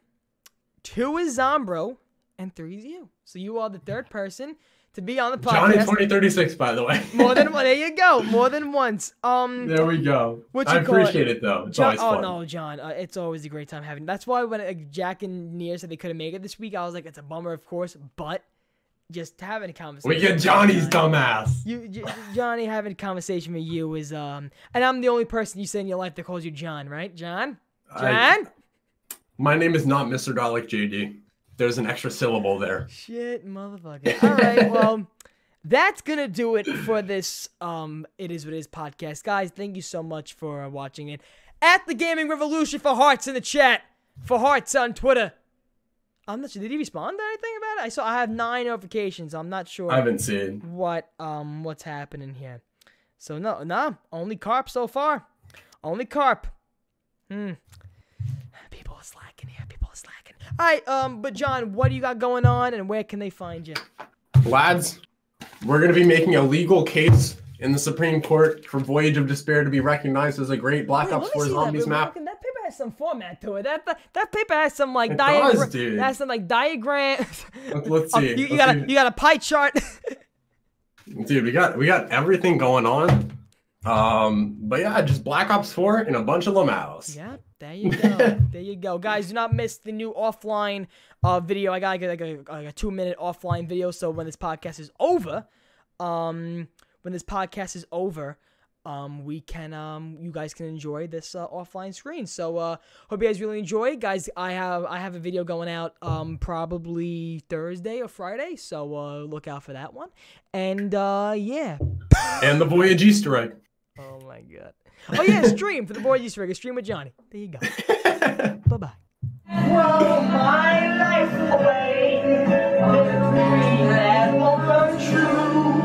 2 is Zombro, and 3 is you. So you are the 3rd person to be on the podcast. Johnny 2036, by the way. More than one. There you go. More than once. There we go. I appreciate it though. It's always fun. No, John. It's always a great time having. That's why when Jack and Nia said they couldn't make it this week, I was like, it's a bummer, of course, but. Just having a conversation. We get Johnny's dumbass. Johnny having a conversation with you is and I'm the only person you say in your life that calls you John, right? John? My name is not Mr. Dalek JD. There's an extra syllable there. Shit, motherfucker. All right, well, that's gonna do it for this It Is What It Is podcast, guys. Thank you so much for watching it. At the Gaming Revolution for hearts in the chat, for hearts on Twitter. I'm not sure. Did he respond to anything about it? I have 9 notifications. I'm not sure. I haven't seen what's happening here. So no, only Carp so far. Only Carp. People are slacking here. People are slacking. All right, but John, what do you got going on, and where can they find you? Lads, we're gonna be making a legal case in the Supreme Court for Voyage of Despair to be recognized as a great Black Ops 4 Zombies map. That paper has some format to it. That paper has some like diagrams. Let's see. You got a pie chart. Dude, we got everything going on. But yeah, just Black Ops 4 and a bunch of lamals. Yeah, there you go. There you go, guys. Do not miss the new offline video. I got like a 2-minute offline video. So when this podcast is over, we can you guys can enjoy this offline screen. So hope you guys really enjoy, guys. I have a video going out probably Thursday or Friday, so look out for that one. And yeah, and the Voyage Easter egg. Oh my god. Oh yeah, stream for the Voyage Easter egg. A stream with Johnny. There you go. Bye bye. Well, my life away, the dream that won't come true.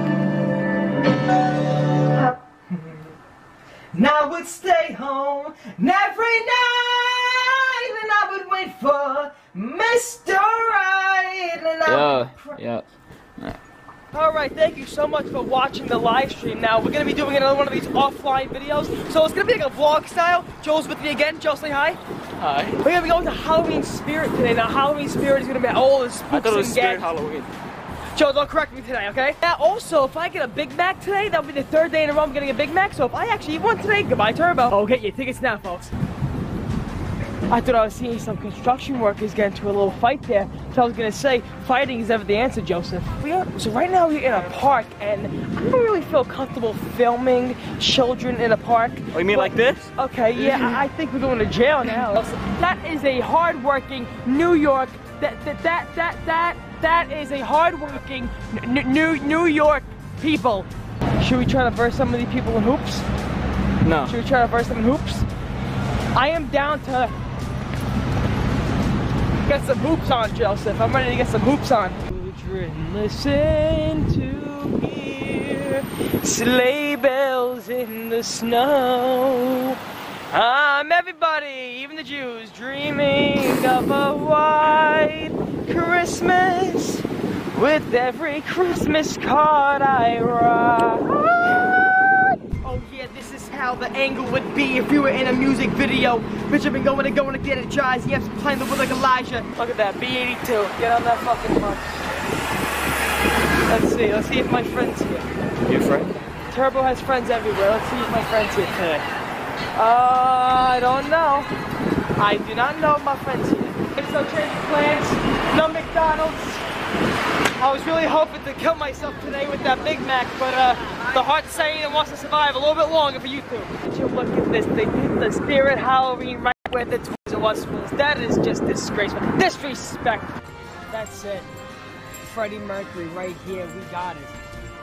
And I would stay home every night, and I would wait for Mr. Right, and I would cry. Alright, thank you so much for watching the live stream. Now, we're going to be doing another one of these offline videos. So it's going to be like a vlog style. Joel's with me again. Joel, say hi. Hi. We're going to be going to Halloween Spirit today. Now, Halloween Spirit is going to be all the spooks. I thought it was Spirit Halloween. Joe, don't correct me today, okay? Now, also, if I get a Big Mac today, that'll be the 3rd day in a row I'm getting a Big Mac. So if I actually eat one today, goodbye, Turbo. Oh, get your tickets now, folks. I thought I was seeing some construction workers get into a little fight there. So I was going to say, fighting is never the answer, Joseph. So right now we're in a park, and I don't really feel comfortable filming children in a park. Oh, you mean like this? Okay, yeah, I think we're going to jail now. That is a hard-working New York, that is a hard-working New York people. Should we try to verse some of these people in hoops? No. Should we try to verse them in hoops? I am down to get some hoops on, Joseph. I'm ready to get some hoops on. Children, listen to hear sleigh bells in the snow. Everybody, even the Jews, dreaming of a white Christmas with every Christmas card I write. how the angle would be if you were in a music video. Bitch, I've been going to get it dry. You have to play the wood like Elijah. Look at that, B82. Get on that fucking mark. Let's see if my friend's here. Your friend? Turbo has friends everywhere. Let's see if my friend's here today. I don't know. I do not know if my friend's here. There's no change of plans, no McDonald's. I was really hoping to kill myself today with that Big Mac, but the heart's saying it wants to survive a little bit longer for you two. Would you look at this? They put the Spirit Halloween right where the Toys R Us was. That is just disgraceful. Disrespect. That's it. Freddie Mercury right here. We got it.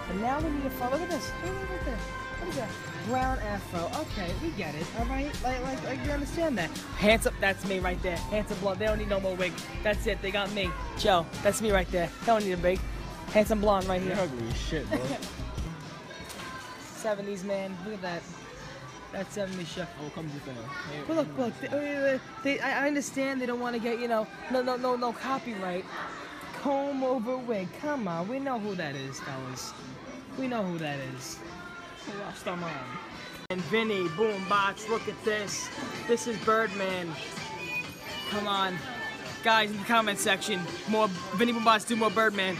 And now we need to follow. Look at this. Look at this. What is that? Brown afro. Okay, we get it. All right, like we understand that. Handsome. That's me right there. Handsome blonde. They don't need no more wig. That's it. They got me. Joe. That's me right there. They don't need a wig. Handsome blonde right here. You're ugly as shit, bro. 70s man. Look at that. That 70s shit. Oh, come with that. But look. I understand they don't want to get no copyright. Comb over wig. Come on. We know who that is, fellas. We know who that is. And Vinny, Boombox, look at this. This is Birdman. Come on. Guys, in the comment section, more Vinny Boombox, do more Birdman.